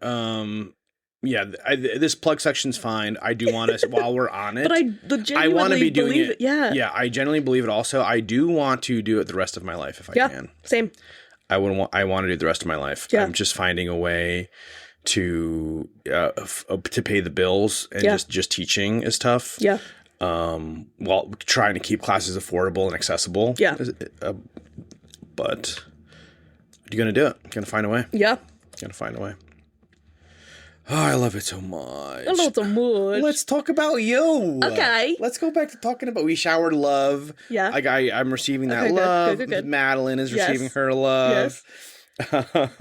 This plug section's fine. I do want to, while we're on it, but I want to be doing it. Yeah, I genuinely believe it. Also, I do want to do it the rest of my life if I can. Same. I want to do it the rest of my life. Yeah. I'm just finding a way to pay the bills, and just teaching is tough. Yeah. While trying to keep classes affordable and accessible. Yeah. But you're gonna do it. You're gonna find a way. Yeah. Gonna find a way. Oh, I love it so much. I love it so much. Let's talk about you. Okay. Let's go back to talking about we showered love. Yeah. I'm receiving that love. Good. Madeline is receiving her love. Yes.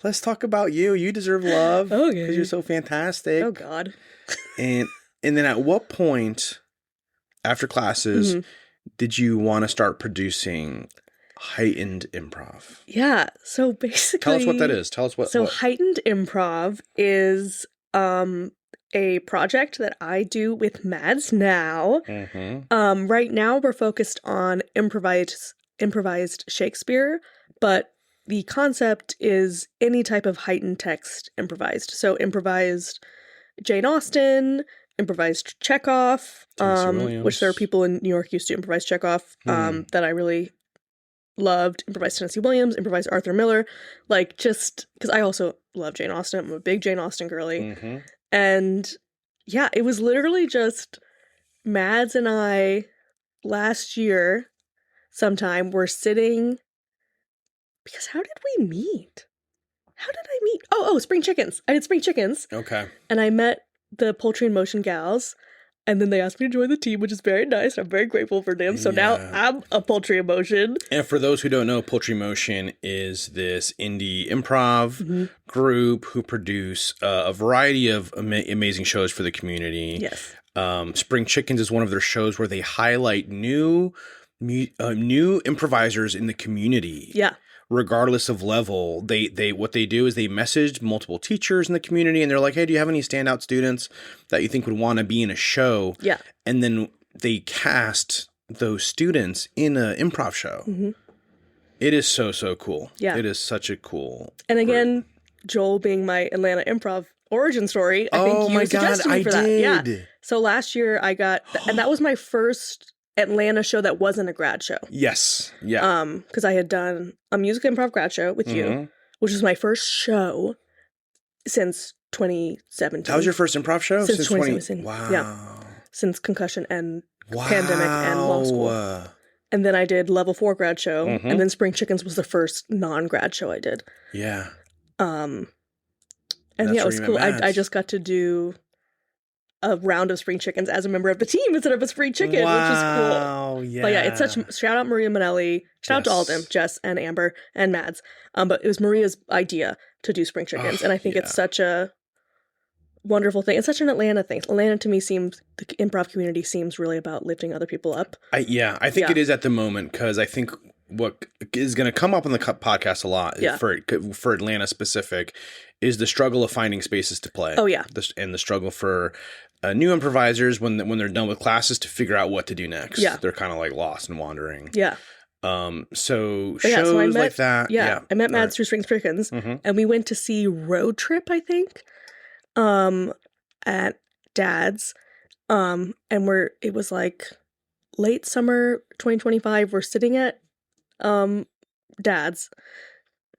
Let's talk about you. You deserve love. Okay. Because you're so fantastic. Oh God. And then at what point after classes did you want to start producing Heightened Improv? Yeah. So basically, tell us what that is. Tell us what. So Heightened Improv is a project that I do with Mads now. Mm-hmm. Right now we're focused on improvised Shakespeare, but the concept is any type of heightened text improvised. So improvised Jane Austen, improvised Chekhov, which there are people in New York used to improvise Chekhov that I really loved. Improvised Tennessee Williams, improvised Arthur Miller, like just because I also love Jane Austen. I'm a big Jane Austen girly. Mm-hmm. And yeah, it was literally just Mads and I last year sometime were sitting, because how did we meet? How did I meet? Oh, Spring Chickens. I did Spring Chickens. Okay. And I met the Poultry In Motion gals, and then they asked me to join the team, which is very nice. I'm very grateful for them. So now I'm a Poultry In Motion. And for those who don't know, Poultry In Motion is this indie improv group who produce a variety of amazing shows for the community. Yes. Spring Chickens is one of their shows where they highlight new improvisers in the community. Yeah. Regardless of level, they what they do is they message multiple teachers in the community, and they're like, hey, do you have any standout students that you think would want to be in a show? Yeah. And then they cast those students in an improv show. Mm-hmm. It is so cool. Yeah. It is such a cool And again, group. Joel being my Atlanta improv origin story, I think you suggested me for that. Yeah. So last year I got, and that was my first Atlanta show that wasn't a grad show. Yes. Yeah. Because I had done a music improv grad show with you, which was my first show since 2017. That was your first improv show? Since 2017. Wow. Yeah. Since concussion and pandemic and law school. And then I did level 4 grad show, and then Spring Chickens was the first non-grad show I did. Yeah. And yeah, it was cool. I just got to do a round of Spring Chickens as a member of the team instead of a Spring Chicken, which is cool. Yeah. But yeah, it's such, shout out Maria Manelli, shout out to all of them, Jess and Amber and Mads. But it was Maria's idea to do Spring Chickens. And I think it's such a wonderful thing. It's such an Atlanta thing. Atlanta to me seems, the improv community seems really about lifting other people up. I think it is at the moment, because I think what is going to come up on the podcast a lot for Atlanta specific is the struggle of finding spaces to play. Oh yeah. And the struggle for new improvisers when they're done with classes to figure out what to do next. Yeah. They're kind of like lost and wandering. Yeah. So shows like that. Yeah. I met Mads through Spring Chickens, and we went to see Road Trip, I think, at Dad's. And it was like late summer 2025. We're sitting at Dad's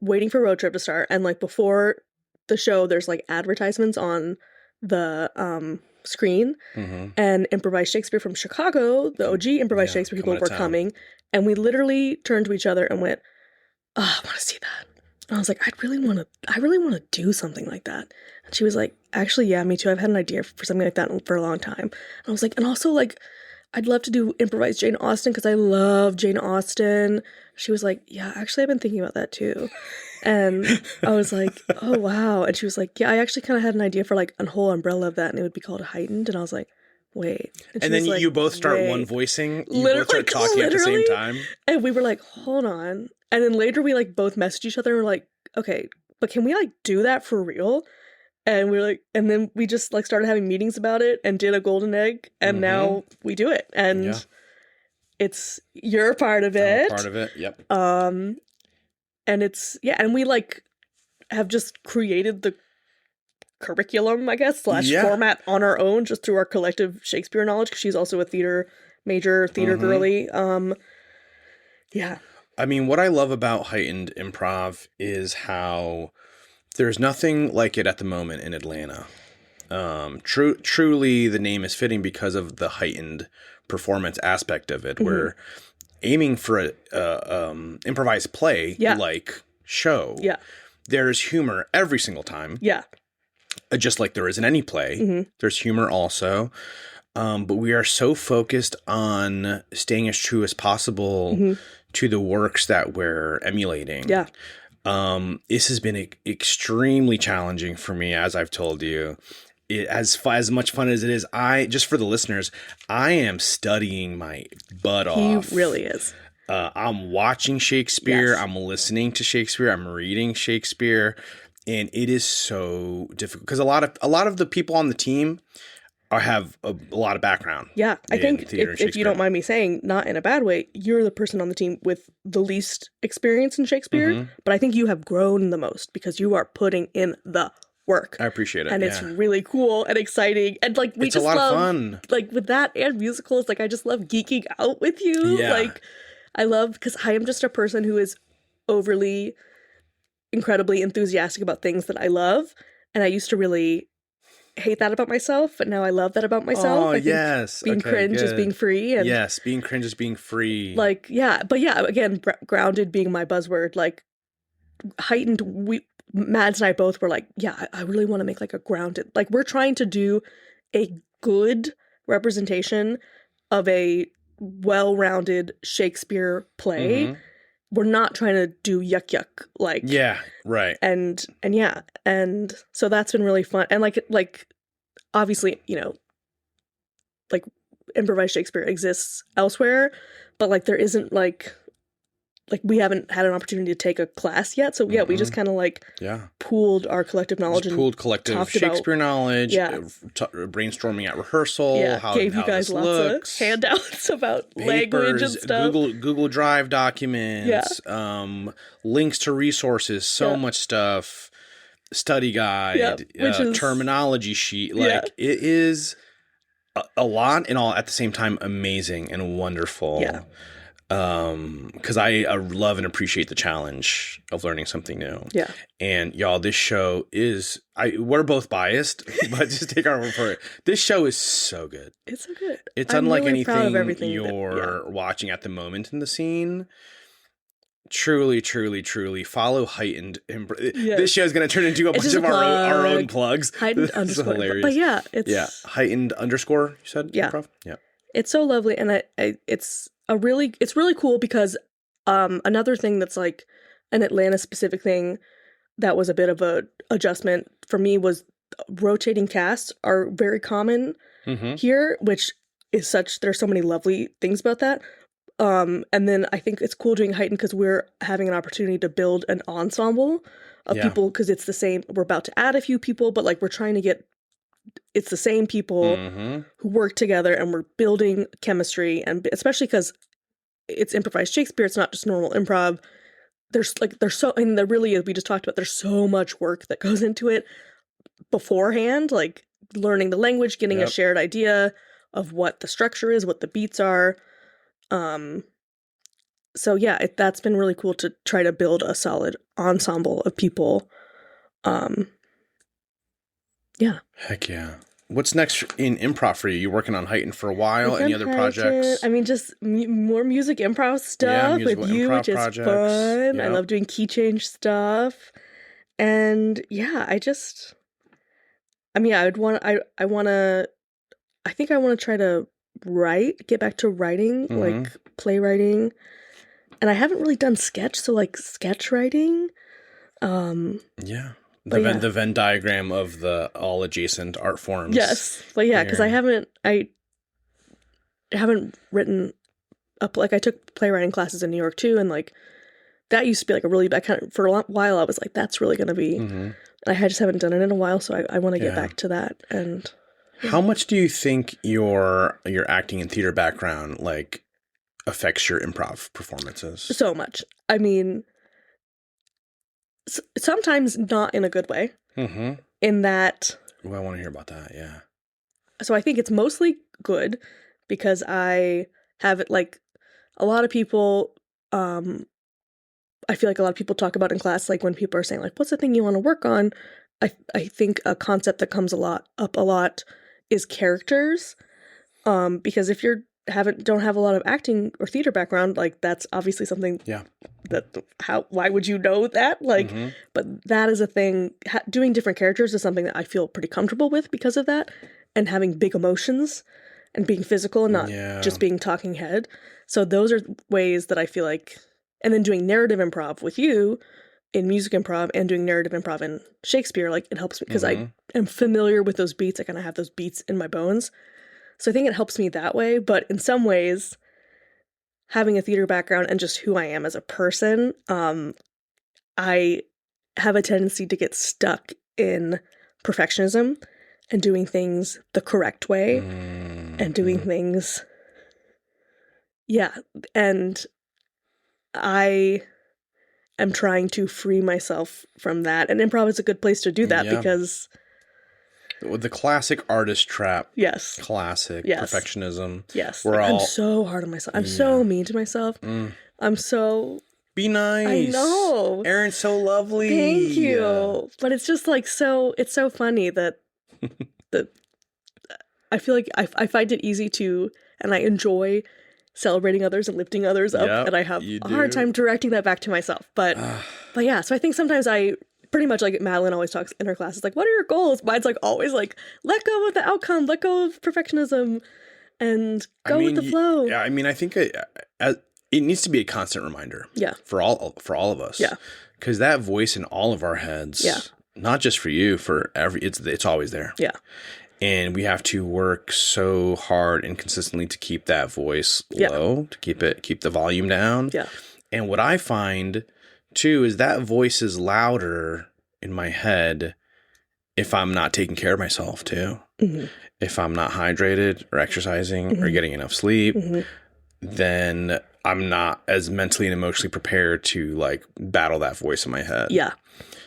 waiting for Road Trip to start, and like before the show there's like advertisements on the screen, and improvised Shakespeare from Chicago, the OG improvised Shakespeare people were coming, and we literally turned to each other and went, oh, I want to see that. And I was like, I really want to do something like that. And she was like, actually, yeah, me too. I've had an idea for something like that for a long time. And I was like, and also like, I'd love to do improvised Jane Austen because I love Jane Austen. She was like, yeah, actually, I've been thinking about that too. And I was like, oh, wow. And she was like, yeah, I actually kind of had an idea for like a whole umbrella of that, and it would be called Heightened. And I was like, wait. And then you both start one voicing. You both start talking at the same time. And we were like, hold on. And then later we like both messaged each other and we're like, okay, but can we like do that for real? And we were like, and then we just like started having meetings about it and did a golden egg, and now we do it. And you're a part of it. I'm a part of it. Yep. And it's, and we like have just created the curriculum, I guess, / format on our own, just through our collective Shakespeare knowledge, because she's also a major theater girly. I mean, what I love about Heightened Improv is how there's nothing like it at the moment in Atlanta. Truly, the name is fitting because of the heightened performance aspect of it. We're aiming for a improvised play like show. Yeah, there's humor every single time. Yeah, just like there is in any play. There's humor also, but we are so focused on staying as true as possible to the works that we're emulating. Yeah. This has been extremely challenging for me, as I've told you. As much fun as it is, just for the listeners, I am studying my butt off. He really is. I'm watching Shakespeare. Yes. I'm listening to Shakespeare. I'm reading Shakespeare, and it is so difficult because a lot of the people on the team have a lot of background. Yeah, I think if you don't mind me saying, not in a bad way, you're the person on the team with the least experience in Shakespeare, but I think you have grown the most because you are putting in the work. I appreciate it. And it's really cool and exciting. And like, it's just a lot of fun. Like with that and musicals, like I just love geeking out with you. Yeah. Like I love, because I am just a person who is overly, incredibly enthusiastic about things that I love. And I used to really hate that about myself, but now I love that about myself. Oh, yes. Being cringe is being free. And yes, being cringe is being free. Like, yeah. But yeah, again, grounded being my buzzword. Like, heightened, Mads and I both were like, yeah, I really want to make like a grounded, like we're trying to do a good representation of a well-rounded Shakespeare play. We're not trying to do yuck like. Yeah, right. And so that's been really fun. And like obviously, you know, like improvised Shakespeare exists elsewhere, but like there isn't like we haven't had an opportunity to take a class yet. So yeah, we just kind of like pooled our collective knowledge and pooled collective Shakespeare knowledge, brainstorming at rehearsal, how gave you guys lots of handouts about papers, language and stuff. Google Drive documents, links to resources, so much stuff, study guide, which is, terminology sheet. Like it is a lot and all at the same time amazing and wonderful. Yeah. Because I love and appreciate the challenge of learning something new. Yeah. And y'all, this show is, we're both biased, but just take our word for it. This show is so good. It's so good. It's unlike really anything you're watching at the moment in the scene. Truly, truly, truly follow Heightened. This show is going to turn into a bunch of our own plugs. Heightened underscore. Hilarious. But yeah, it's Heightened underscore. You said improv. Yeah. It's so lovely, and it's really cool because another thing that's like an Atlanta specific thing that was a bit of a adjustment for me was rotating casts are very common here, which is there's so many lovely things about that. And then I think it's cool doing Heightened because we're having an opportunity to build an ensemble of people, because it's the same. We're about to add a few people, but like we're trying to get. It's the same people who work together, and we're building chemistry, and especially because it's improvised Shakespeare, it's not just normal improv. There's so, and there really is, we just talked about, there's so much work that goes into it beforehand, like learning the language, getting a shared idea of what the structure is, what the beats are. So yeah, that's been really cool to try to build a solid ensemble of people. Yeah. Heck yeah. What's next in improv for you? You're working on Heightened for a while. Any other projects? I mean, just more music improv stuff with you, which is fun. Yep. I love doing key change stuff. And yeah, I think I want to try to get back to writing, like playwriting. And I haven't really done sketch, so like sketch writing. Yeah. The Venn diagram of the all adjacent art forms. Yes. But yeah, because I haven't written up, like I took playwriting classes in New York too, and like that used to be like a really bad kind of, for a while I was like, that's really going to be, and I just haven't done it in a while, so I want to get back to that. And how much do you think your acting and theater background like affects your improv performances? So much. I mean, sometimes not in a good way. In that... Oh, I want to hear about that, yeah. So I think it's mostly good because I have it like a lot of people... I feel like a lot of people talk about in class, like when people are saying like, what's the thing you want to work on? I think a concept that comes up a lot is characters. Because if you don't have a lot of acting or theater background, like that's obviously something why would you know that? Like, but that is a thing. Doing different characters is something that I feel pretty comfortable with because of that, and having big emotions and being physical and not just being talking head. So those are ways that I feel like, and then doing narrative improv with you in music improv and doing narrative improv in Shakespeare, like it helps me because I am familiar with those beats. I kind of have those beats in my bones. So I think it helps me that way. But in some ways, having a theater background and just who I am as a person, I have a tendency to get stuck in perfectionism and doing things the correct way and doing things. Yeah. And I am trying to free myself from that. And improv is a good place to do that because... The classic artist trap. Yes. Classic perfectionism. Yes. I'm so hard on myself. I'm so mean to myself. I'm so... Be nice. I know. Aaron's so lovely. Thank you. But it's just like it's so funny that I feel like I find it easy to, and I enjoy celebrating others and lifting others up, and I have a hard time directing that back to myself. But yeah, so I think sometimes I pretty much, like Madeline always talks in her classes, like, what are your goals? Mine's like always like, let go of the outcome, let go of perfectionism, and go with the flow. Yeah, I mean, I think it needs to be a constant reminder. Yeah. For all of us. Yeah. Because that voice in all of our heads. Yeah. Not just for you, for it's always there. Yeah. And we have to work so hard and consistently to keep that voice low, to keep the volume down. Yeah. And what I find too is that voice is louder in my head if I'm not taking care of myself too. If I'm not hydrated or exercising or getting enough sleep, then I'm not as mentally and emotionally prepared to like battle that voice in my head. Yeah.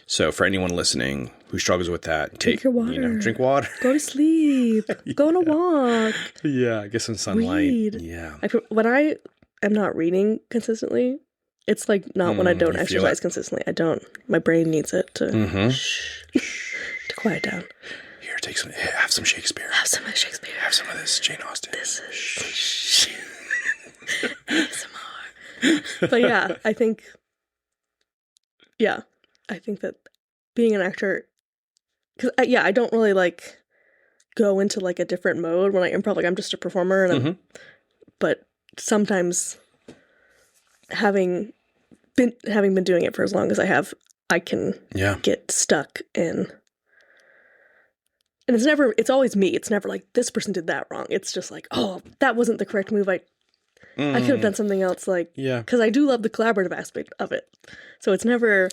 So for anyone listening who struggles with that, drink your water. Drink water. Go to sleep. Go on a walk. Yeah, get some sunlight. Read. Yeah. When I am not reading consistently, it's like not when I don't exercise consistently. I don't. My brain needs it to to quiet down. Here, have some Shakespeare. Have some Shakespeare. Have some of this Jane Austen. This is ASMR. But yeah, I think that being an actor, because I don't really like go into like a different mode when I improv. Like I'm just a performer, and but sometimes having been doing it for as long as I have, I can get stuck in. And it's always me. It's never like this person did that wrong. It's just like, oh, that wasn't the correct move. I could have done something else. Like, because I do love the collaborative aspect of it. So it's never,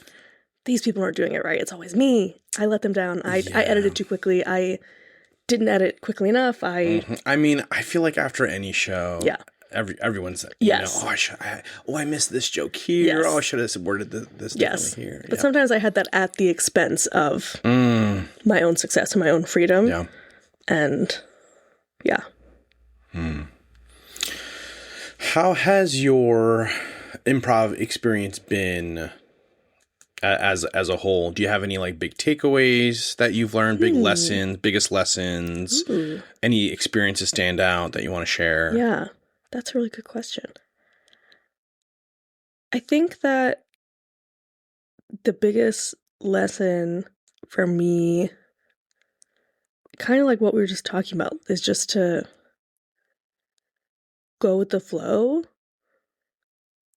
these people aren't doing it right. It's always me. I let them down. I edited too quickly. I didn't edit quickly enough. I mean, I feel like after any show, everyone's like, I missed this joke here. Oh, I should have worded this differently here. But sometimes I had that at the expense of my own success and my own freedom. Yeah. And how has your improv experience been as a whole? Do you have any like big takeaways that you've learned, biggest lessons, any experiences stand out that you want to share? Yeah. That's a really good question. I think that the biggest lesson for me, kind of like what we were just talking about, is just to go with the flow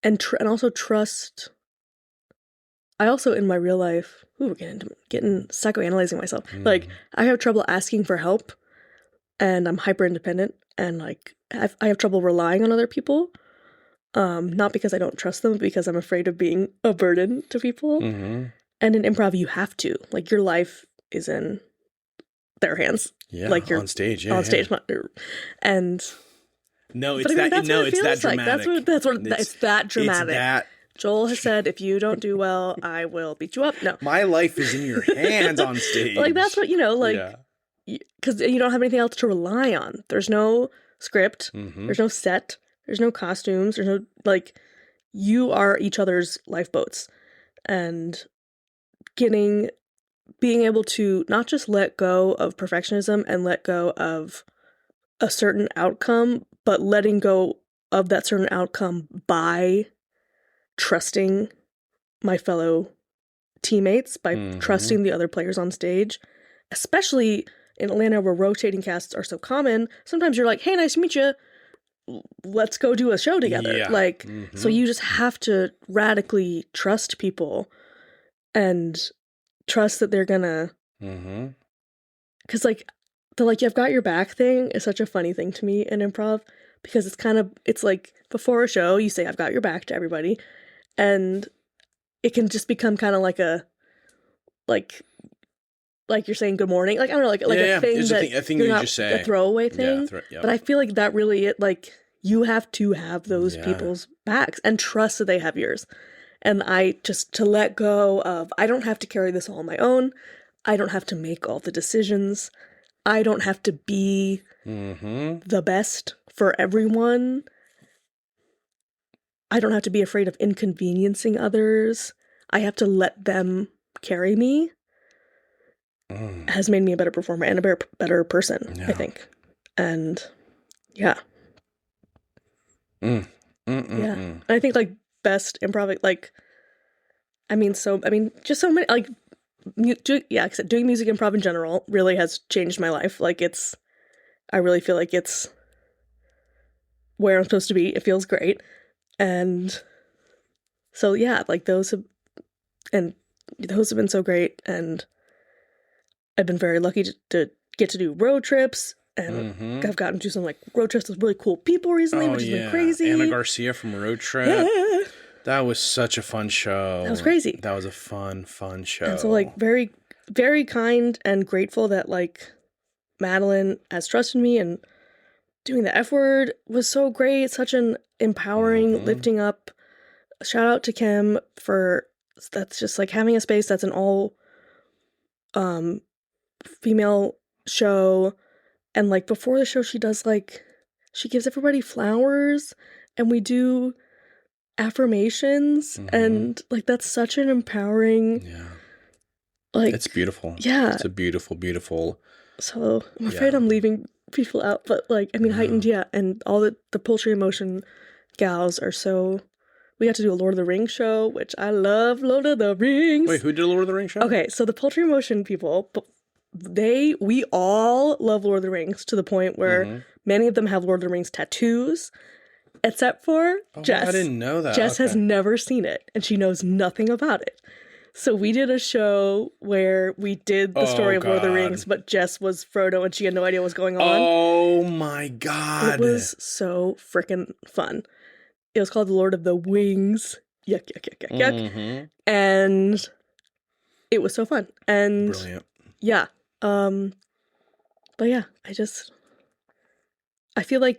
and also trust. I also, in my real life, we're getting psychoanalyzing myself. Like, I have trouble asking for help, and I'm hyper independent, and like I have trouble relying on other people. Not because I don't trust them, but because I'm afraid of being a burden to people. And in improv, you have to. Like, your life is in their hands. Yeah, like you're on stage. Yeah, on stage, and no, it's that. No, it's that dramatic. It's that dramatic. It's that. Joel has said, if you don't do well, I will beat you up. No, my life is in your hands on stage. Like, that's what, because you don't have anything else to rely on. There's no script. There's no set. There's no costumes. There's no, like, you are each other's lifeboats. And being able to not just let go of perfectionism and let go of a certain outcome, but letting go of that certain outcome by trusting my fellow teammates, by trusting the other players on stage, especially in Atlanta where rotating casts are so common. Sometimes you're like, hey, nice to meet you. Let's go do a show together. Yeah. So you just have to radically trust people and trust that they're gonna, because the you've got your back thing is such a funny thing to me in improv, because it's like before a show you say I've got your back to everybody, and it can just become kind of like a like you're saying good morning, like I don't know, a thing a thing you just say, a throwaway thing. But I feel like that really you have to have those people's backs and trust that they have yours. And to let go of, I don't have to carry this all on my own. I don't have to make all the decisions. I don't have to be the best for everyone. I don't have to be afraid of inconveniencing others. I have to let them carry me. Has made me a better performer and a better person, I think. And yeah. And I think best improv, just so many, except doing music improv in general really has changed my life. I really feel like it's where I'm supposed to be. It feels great. And so, those have been so great. And I've been very lucky to get to do road trips. And I've gotten to do some road trips with really cool people recently, which has been crazy. Anna Garcia from Road Trip. Yeah. That was such a fun show. That was crazy. That was a fun show. And so very, very kind and grateful that Madeline has trusted me, and doing the F word was so great. Such an empowering, lifting up. Shout out to Kim that's just having a space that's an all female show. And before the show, she does she gives everybody flowers, and we do affirmations, and that's such an empowering. It's beautiful. Yeah, it's a beautiful. So I'm afraid I'm leaving people out, but Heightened, and all the Poultry In Motion gals are so. We got to do a Lord of the Rings show, which I love. Lord of the Rings. Wait, who did a Lord of the Rings show? Okay, so the Poultry In Motion people. We all love Lord of the Rings to the point where many of them have Lord of the Rings tattoos, except for Jess. I didn't know that. Jess has never seen it, and she knows nothing about it. So we did a show where we did the story of Lord of the Rings, but Jess was Frodo, and she had no idea what was going on. Oh my God. It was so freaking fun. It was called The Lord of the Wings. Yuck. And it was so fun. And brilliant. Yeah. But yeah, I feel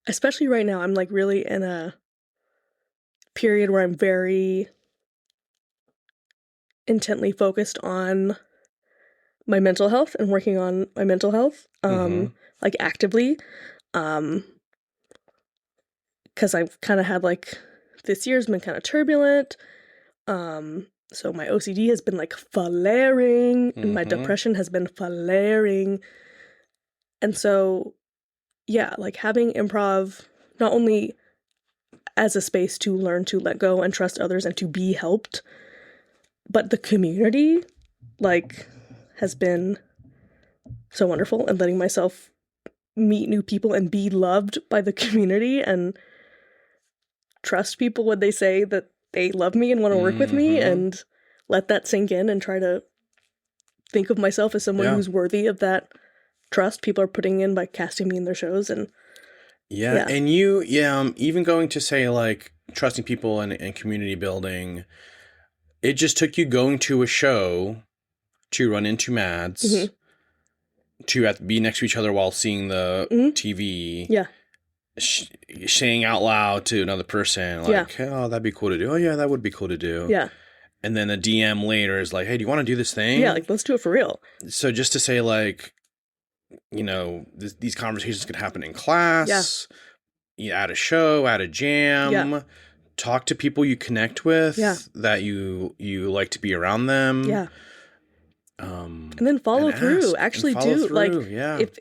especially right now, I'm really in a period where I'm very intently focused on my mental health and working on my mental health, actively, because I've kind of had this year's been kind of turbulent, so my OCD has been flaring, and my depression has been flaring. And so, having improv not only as a space to learn to let go and trust others and to be helped, but the community, has been so wonderful, and letting myself meet new people and be loved by the community and trust people when they say that they love me and want to work with me, and let that sink in and try to think of myself as someone who's worthy of that trust people are putting in by casting me in their shows. And and you even going to say like trusting people and community building, it just took you going to a show to run into Mads, to be next to each other while seeing the TV, saying out loud to another person like, oh, that'd be cool to do. Oh yeah, that would be cool to do. Yeah. And then a DM later is like, hey, do you want to do this thing? Yeah, like, let's do it for real. So just to say, like, you know, these conversations could happen in class, at a show, at a jam, talk to people you connect with, that you like to be around them. Yeah. And then follow through. Actually do. Like,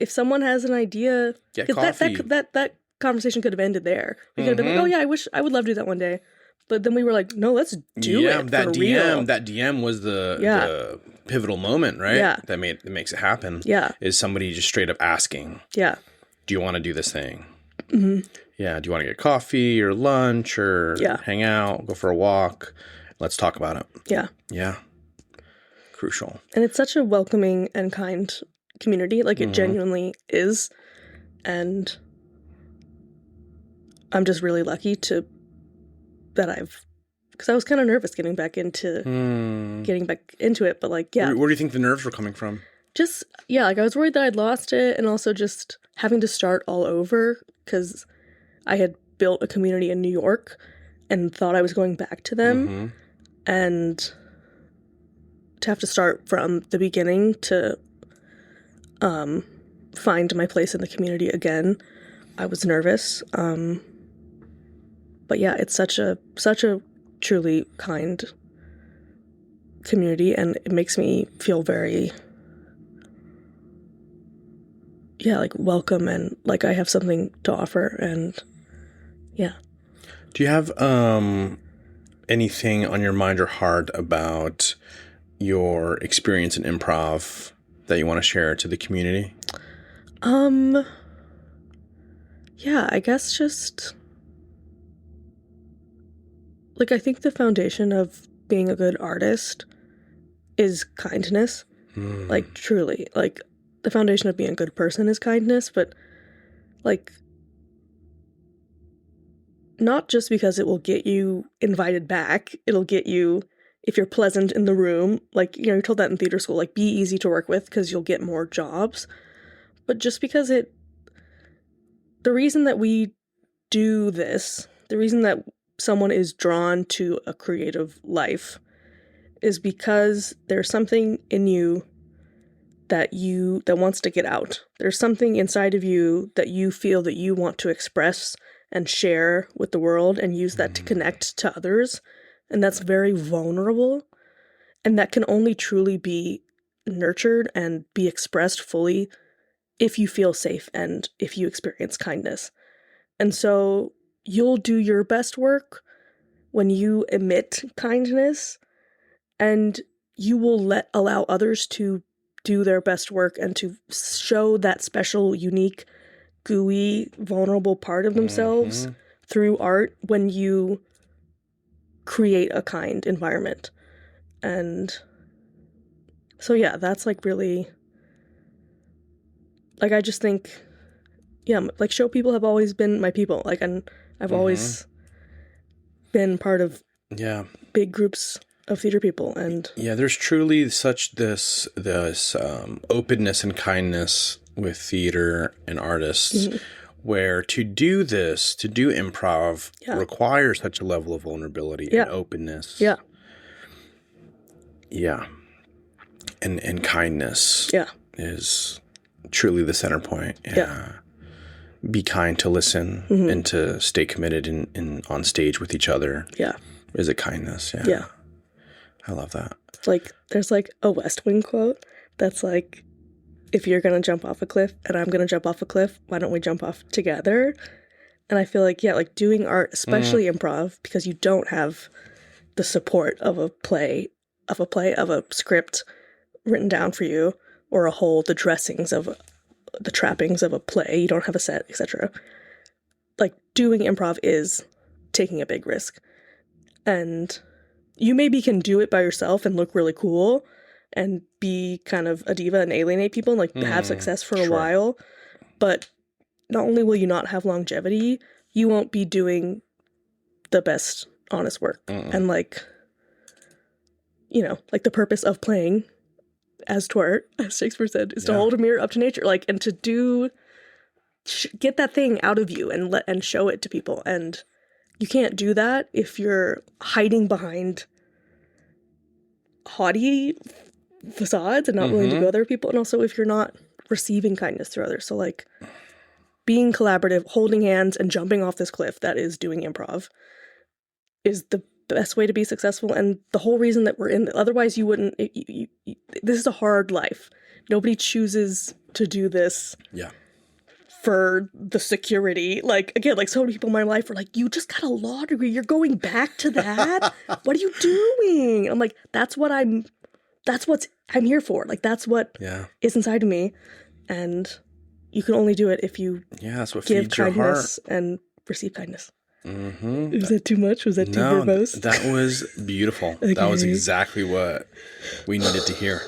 if someone has an idea, get coffee. That conversation could have ended there. We could have been like, oh yeah, I would love to do that one day. But then we were like, no, let's do it that for DM, real. That DM was the pivotal moment, right? Yeah. That makes it happen. Yeah. Is somebody just straight up asking. Yeah. Do you want to do this thing? Mm-hmm. Yeah. Do you want to get coffee or lunch or hang out, go for a walk? Let's talk about it. Yeah. Yeah. Crucial. And it's such a welcoming and kind community. Like, it genuinely is. And I'm just really lucky because I was kind of nervous getting back into it, but like, Where do you think the nerves were coming from? Just, like I was worried that I'd lost it, and also just having to start all over because I had built a community in New York and thought I was going back to them, and to have to start from the beginning to find my place in the community again, I was nervous. But yeah, it's such a truly kind community, and it makes me feel very, like, welcome and like I have something to offer. And do you have anything on your mind or heart about your experience in improv that you want to share to the community? I guess just like, I think the foundation of being a good artist is kindness. Like, truly. Like, the foundation of being a good person is kindness, but, like, not just because it will get you invited back. It'll get you, if you're pleasant in the room, like, you're told that in theater school, like, be easy to work with because you'll get more jobs. But just because the reason that we do this, the reason that someone is drawn to a creative life is because there's something in you that wants to get out. There's something inside of you that you feel that you want to express and share with the world and use that to connect to others. And that's very vulnerable. And that can only truly be nurtured and be expressed fully if you feel safe and if you experience kindness. And so you'll do your best work when you emit kindness, and you will allow others to do their best work and to show that special, unique, gooey, vulnerable part of themselves through art when you create a kind environment. And so, that's like really, like, I just think, like, show people have always been my people. Like, and I've always been part of big groups of theater people. And there's truly such this openness and kindness with theater and artists, where to do improv requires such a level of vulnerability and openness. And kindness is truly the center point. Be kind to listen and to stay committed in on stage with each other. Is it kindness? I love that. Like, there's like a West Wing quote that's like, if you're going to jump off a cliff and I'm going to jump off a cliff, why don't we jump off together? And I feel like, like, doing art, especially improv, because you don't have the support of a script written down for you, or the dressings of the trappings of a play. You don't have a set, etc. Like, doing improv is taking a big risk. And you maybe can do it by yourself and look really cool and be kind of a diva and alienate people and, like, have success for a while. But not only will you not have longevity, you won't be doing the best honest work. And, like, you know, like, the purpose of playing as twert, as Shakespeare said, is to hold a mirror up to nature, like, and to get that thing out of you and show it to people. And you can't do that if you're hiding behind haughty facades and not willing to go there with people, and also if you're not receiving kindness through others. So, like, being collaborative, holding hands, and jumping off this cliff that is doing improv is the best way to be successful, and the whole reason that we're in. Otherwise, you wouldn't. This is a hard life. Nobody chooses to do this. Yeah. For the security. Like, again, like, so many people in my life are like, you just got a law degree, you're going back to that? What are you doing? I'm like, that's what I'm here for. Like, that's what is inside of me. And you can only do it if you that's what give feeds your kindness heart. And receive kindness. Was that too much? Was that too verbose? That was beautiful. Okay. That was exactly what we needed to hear.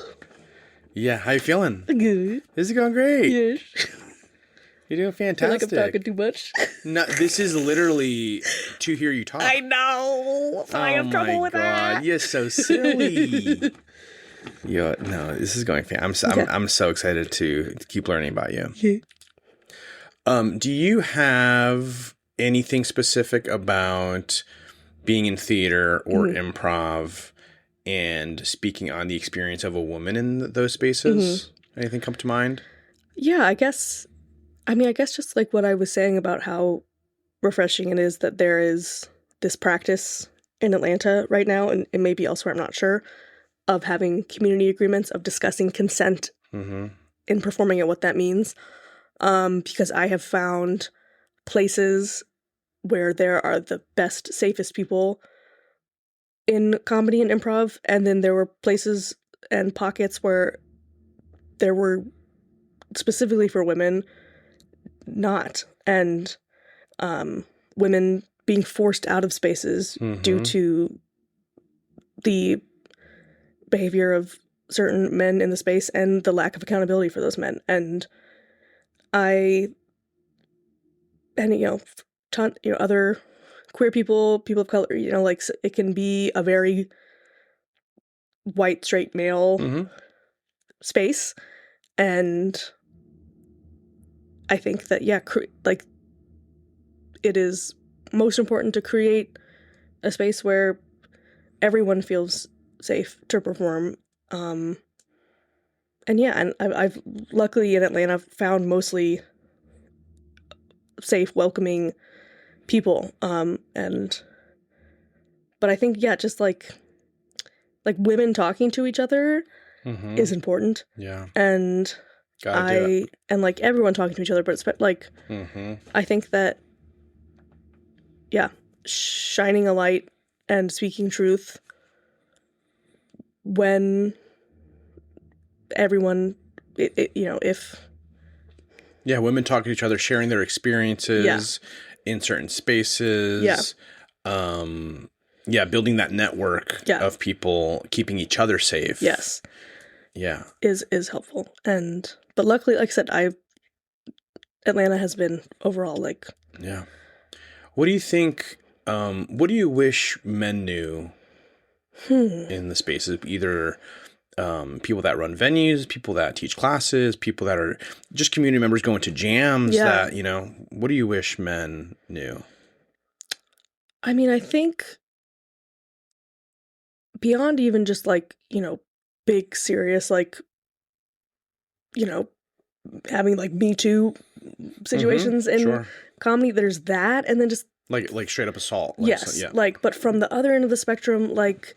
Yeah, how you feeling? Good. This is going great. Yes. You're doing fantastic. I feel like I'm talking too much. No, this is literally to hear you talk. I know. So I have trouble with that. Oh my God, you're so silly. No, this is going fantastic. I'm so excited to keep learning about you. Yeah. Do you have anything specific about being in theater or improv and speaking on the experience of a woman in those spaces? Anything come to mind? Yeah, I guess just like what I was saying about how refreshing it is that there is this practice in Atlanta right now, and maybe elsewhere, I'm not sure, of having community agreements, of discussing consent in performing and what that means. Because I have found places where there are the best, safest people in comedy and improv, and then there were places and pockets where there were, specifically for women, not. And women being forced out of spaces due to the behavior of certain men in the space and the lack of accountability for those men. And other queer people of color, like, it can be a very white, straight male space. And I think that, it is most important to create a space where everyone feels safe to perform. And I've luckily in Atlanta found mostly safe, welcoming people. But I think, just like women talking to each other is important. Yeah. And and like everyone talking to each other, but like, I think that, shining a light and speaking truth when everyone, women talking to each other, sharing their experiences in certain spaces. Building that network of people keeping each other safe. Yes. Yeah. Is helpful. But luckily, like I said, Atlanta has been overall like. Yeah. What do you think, what do you wish men knew in the spaces? Either people that run venues, people that teach classes, people that are just community members going to jams that, what do you wish men knew? I mean, I think beyond even just like, big, serious, like, having like Me Too situations in comedy, there's that. And then just like straight up assault. Like, yes. So, but from the other end of the spectrum, like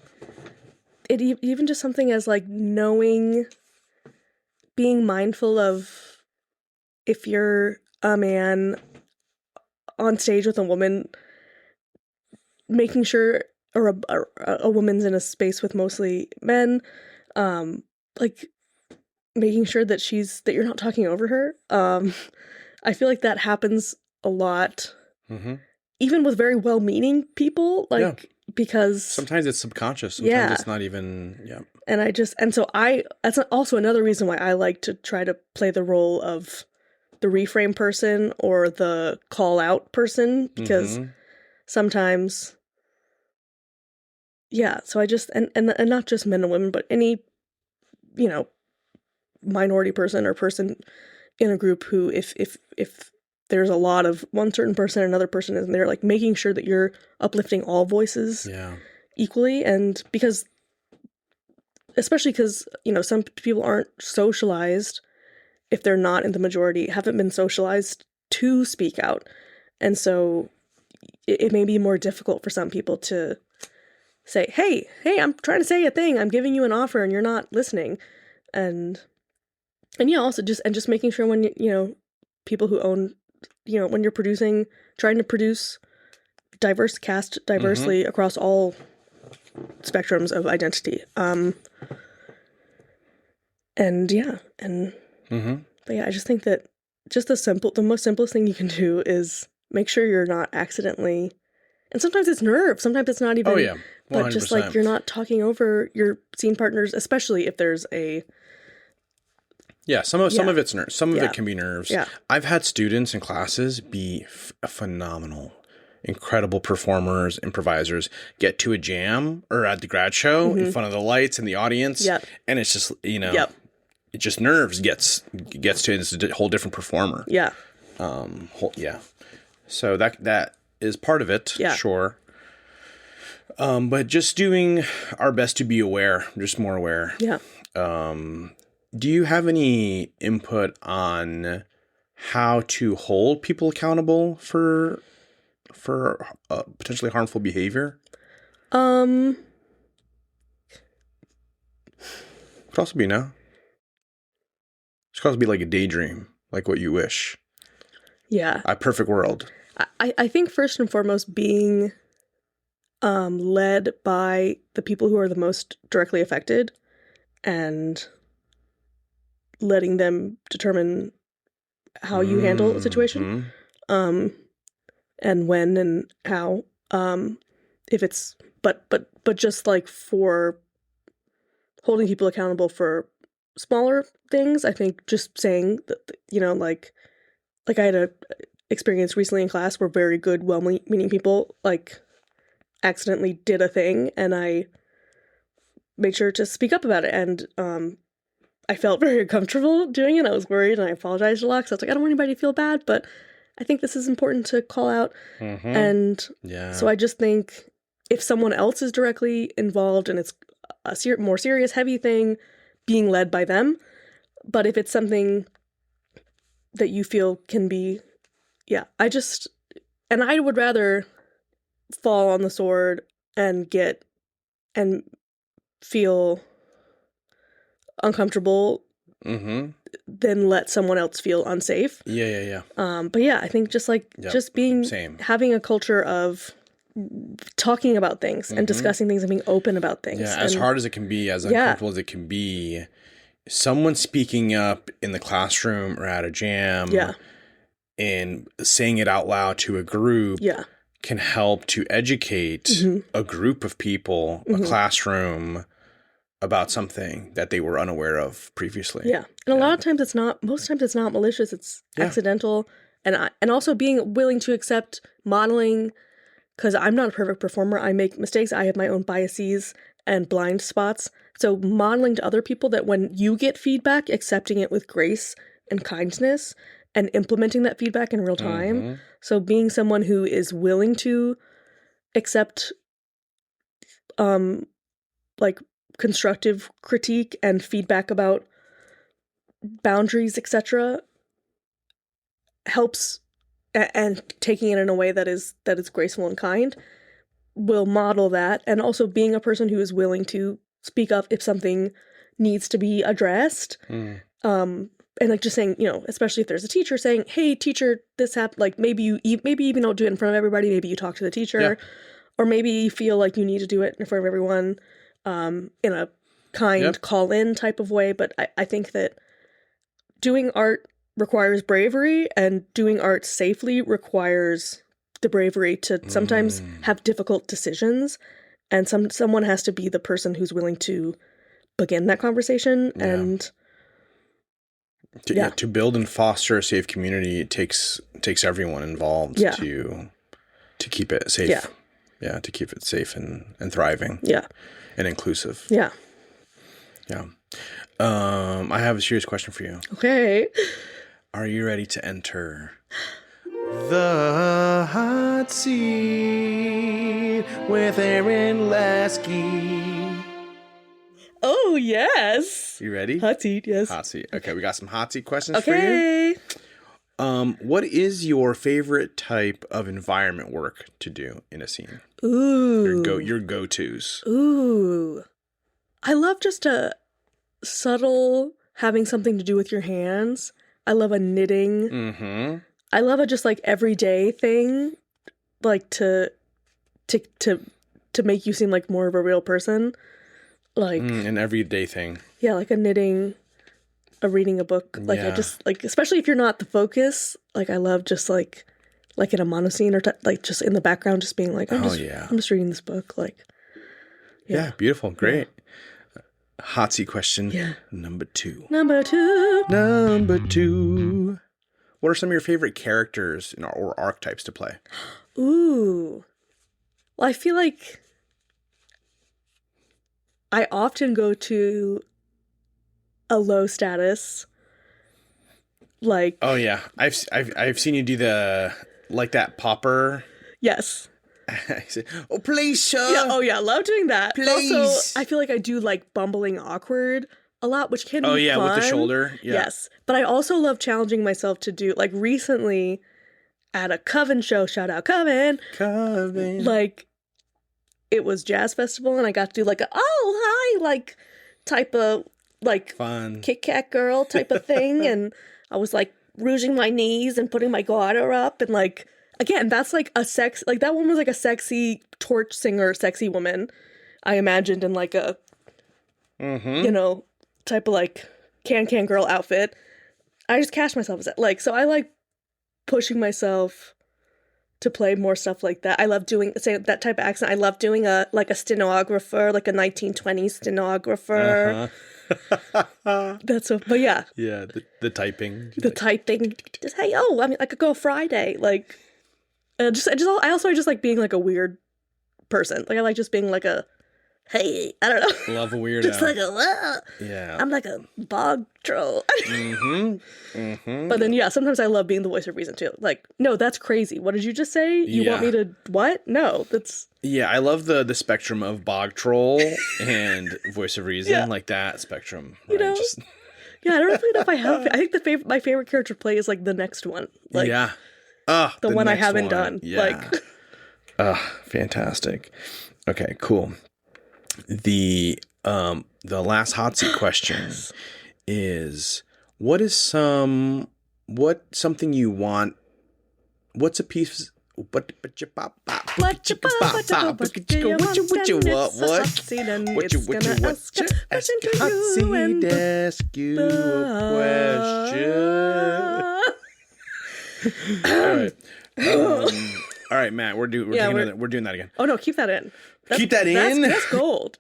it even just something as like being mindful of if you're a man on stage with a woman, making sure, or a woman's in a space with mostly men, like making sure that you're not talking over her. I feel like that happens a lot, even with very well-meaning people, because sometimes it's subconscious. Sometimes it's not even, And so that's also another reason why I like to try to play the role of the reframe person or the call out person, because sometimes, so I just, and not just men and women, but any, minority person or person in a group who, if there's a lot of one certain person, another person is there, like making sure that you're uplifting all voices equally. And especially because, some people aren't socialized, if they're not in the majority, haven't been socialized to speak out. And so it may be more difficult for some people to say, hey, I'm trying to say a thing. I'm giving you an offer and you're not listening. And also just making sure when, people who own, when you're trying to produce cast diversely across all spectrums of identity. But I just think that just the most simplest thing you can do is make sure you're not accidentally, and sometimes it's nerve, sometimes it's not even, 100%. But just like you're not talking over your scene partners, especially if there's a, some of it's nerves. Some of it can be nerves. Yeah. I've had students in classes be phenomenal, incredible performers, improvisers, get to a jam or at the grad show in front of the lights and the audience. And it's just, it just nerves gets to, it's a whole different performer. So that is part of it. Sure. But just doing our best to be aware, just more aware. Do you have any input on how to hold people accountable for potentially harmful behavior? Could also be no. It could also be like a daydream, like what you wish. A perfect world. I think first and foremost being led by the people who are the most directly affected and letting them determine how you handle a situation, and when and how, if it's, but just like for holding people accountable for smaller things, I think just saying that, like I had a experience recently in class where very good, well-meaning people like accidentally did a thing, and I made sure to speak up about it, and I felt very uncomfortable doing it. I was worried and I apologized a lot because I was like, I don't want anybody to feel bad, but I think this is important to call out. And so I just think if someone else is directly involved and it's a more serious, heavy thing, being led by them. But if it's something that you feel can be, and I would rather fall on the sword and feel uncomfortable than let someone else feel unsafe. But I think just just being, having a culture of talking about things and discussing things and being open about things. As hard as it can be, as uncomfortable as it can be, someone speaking up in the classroom or at a jam and saying it out loud to a group can help to educate a group of people, a classroom, about something that they were unaware of previously. And a lot of times most times it's not malicious, it's accidental. And also being willing to accept modeling, because I'm not a perfect performer. I make mistakes. I have my own biases and blind spots. So modeling to other people that when you get feedback, accepting it with grace and kindness and implementing that feedback in real time. So being someone who is willing to accept constructive critique and feedback about boundaries, etc., helps, and taking it in a way that is graceful and kind will model that. And also being a person who is willing to speak up if something needs to be addressed. And like just saying, especially if there's a teacher saying, hey teacher, this happened, like maybe you even don't do it in front of everybody, maybe you talk to the teacher, or maybe you feel like you need to do it in front of everyone, in a kind call-in type of way, but I think that doing art requires bravery, and doing art safely requires the bravery to sometimes have difficult decisions, and someone has to be the person who's willing to begin that conversation. And to build and foster a safe community, it takes everyone involved to keep it safe. To keep it safe and thriving. And inclusive. Yeah. I have a serious question for you. Okay. Are you ready to enter the hot seat with Aaren Lasky? Oh, yes. You ready? Hot seat, yes. Hot seat. Okay, we got some hot seat questions for you. What is your favorite type of environment work to do in a scene? Ooh. Your go-tos. Ooh. I love just a subtle having something to do with your hands. I love a knitting. Mm-hmm. I love a just like everyday thing, like to make you seem like more of a real person. Like an everyday thing. Yeah, like a knitting, a reading a book. Like I just like, especially if you're not the focus. Like I love just like in a monoscene or like just in the background, just being like, I'm just reading this book. Like, yeah, beautiful, great. Hot seat question number 2. Number 2. What are some of your favorite characters or archetypes to play? Ooh. Well, I feel like I often go to a low status. Like, oh yeah, I've seen you do that popper. Yes. Oh please, sir. Yeah. Oh yeah, love doing that. Please. Also, I feel like I do like bumbling awkward a lot, which can be fun. With the shoulder. Yeah. Yes, but I also love challenging myself to do like recently at a Coven show. Shout out Coven. Like it was jazz festival, and I got to do like like type of like fun Kit Kat girl type of thing, and I was like rouging my knees and putting my garter up, and like. Again, that's like that one was like a sexy torch singer, sexy woman. I imagined in like a, type of like can girl outfit. I just cast myself as that. Like, so I like pushing myself to play more stuff like that. I love doing that type of accent. I love doing a stenographer, like a 1920s stenographer. That's so, but yeah. Yeah, the typing. The typing. Just, hey, I mean, I could go Friday, like. I also just like being like a weird person. Like I like just being like a, hey, I don't know. Love a weirdo. Just like a, I'm like a bog troll. But then sometimes I love being the voice of reason too. Like, no, that's crazy. What did you just say? You want me to what? No, that's. Yeah, I love the spectrum of bog troll and voice of reason, like that spectrum. Right? I don't really know if I have. I think my favorite character play is like the next one. Like, the one I haven't done. Yeah. Like, fantastic. Okay, cool. The last hot seat question is something you want? What's a piece? What you want? Ask a hot seat, ask you a question. All right, Matt. We're doing that again. Oh no, keep that in. Keep that in. That's gold.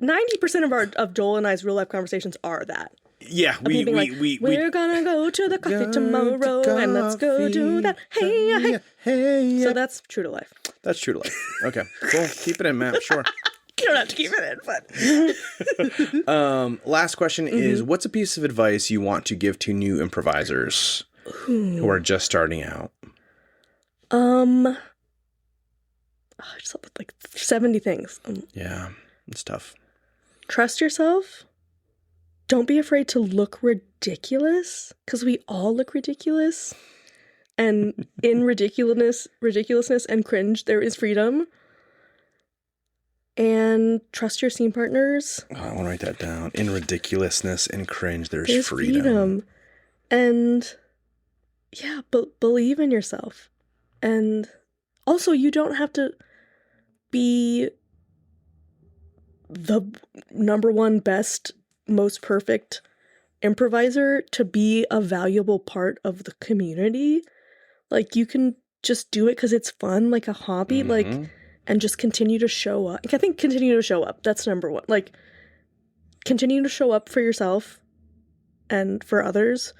90% of Joel and I's real life conversations are that. Yeah, we're gonna go to the coffee tomorrow and let's go do that. Hey. So that's true to life. That's true to life. Okay, cool. Keep it in, Matt. Sure. You don't have to keep it in, but. Last question is: what's a piece of advice you want to give to new improvisers who are just starting out? I just have like 70 things. Yeah, it's tough. Trust yourself. Don't be afraid to look ridiculous, because we all look ridiculous. And in ridiculousness and cringe, there is freedom. And trust your scene partners. Oh, I want to write that down. In ridiculousness and cringe, there's freedom. And yeah, but believe in yourself. And also, you don't have to be the number one best, most perfect improviser to be a valuable part of the community. Like, you can just do it because it's fun, like a hobby, like, and just continue to show up. Like, I think continue to show up. That's number one. Like, continue to show up for yourself and for others,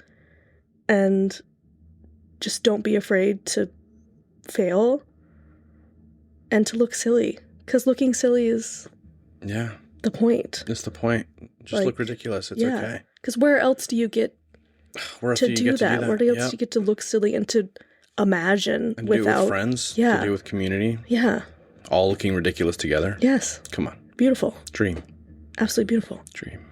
and just don't be afraid to fail and to look silly, because looking silly is the point. It's the point. Just look ridiculous. It's okay. Because where else do you get to do that? Where else do you get to look silly and to imagine and without... do it with friends. To do it with community. Yeah. All looking ridiculous together. Yes. Come on. Beautiful. Dream. Absolutely beautiful. Dream.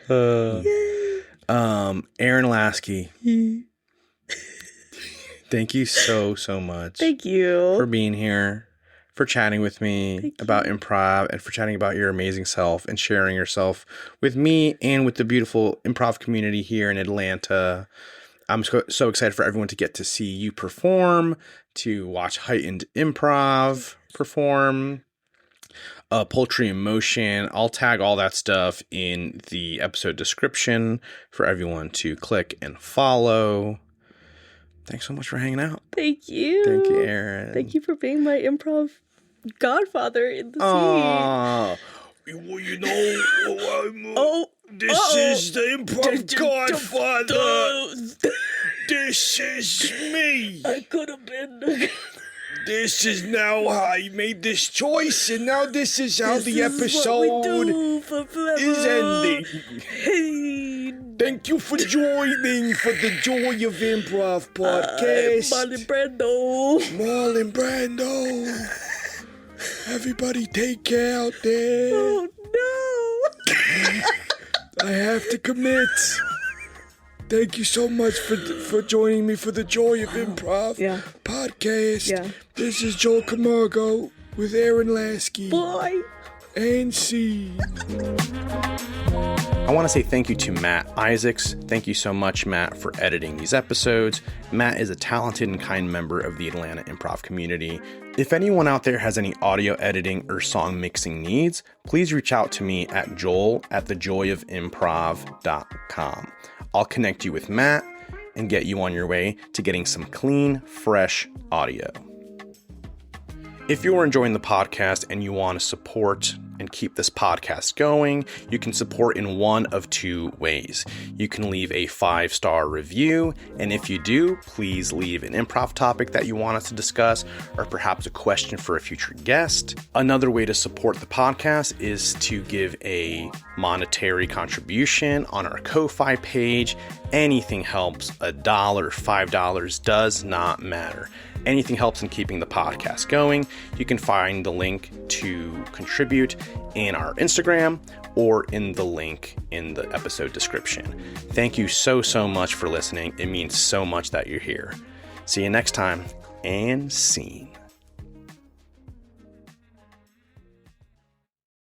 Aaren Lasky. Thank you so much. Thank you. For being here, for chatting with me about improv, and for chatting about your amazing self and sharing yourself with me and with the beautiful improv community here in Atlanta. I'm so excited for everyone to get to see you perform, to watch Heightened Improv perform, Poultry in Motion. I'll tag all that stuff in the episode description for everyone to click and follow. Thanks so much for hanging out. Thank you. Thank you, Aaren. Thank you for being my improv godfather in the scene. Well, you know, this is the improv godfather. This is me. I could have been. This is now how I made this choice, and now this is how the episode is ending. Hey. Thank you for joining for the Joy of Improv podcast. Marlon Brando. Everybody take care out there. Oh, no. I have to commit. Thank you so much for joining me for the Joy of Improv podcast. Yeah. This is Joel Camargo with Aaren Lasky. Bye. And scene. I want to say thank you to Matt Isaacs. Thank you so much, Matt, for editing these episodes. Matt is a talented and kind member of the Atlanta improv community. If anyone out there has any audio editing or song mixing needs, please reach out to me at joel@thejoyofimprov.com. I'll connect you with Matt and get you on your way to getting some clean, fresh audio. If you're enjoying the podcast and you want to support and keep this podcast going, you can support in one of two ways. You can leave a 5-star review, and if you do, please leave an improv topic that you want us to discuss, or perhaps a question for a future guest. Another way to support the podcast is to give a monetary contribution on our Ko-Fi page. Anything helps. $1, $5 does not matter. Anything helps in keeping the podcast going. You can find the link to contribute in our Instagram or in the link in the episode description. Thank you so much for listening. It means so much that you're here. See you next time, and scene.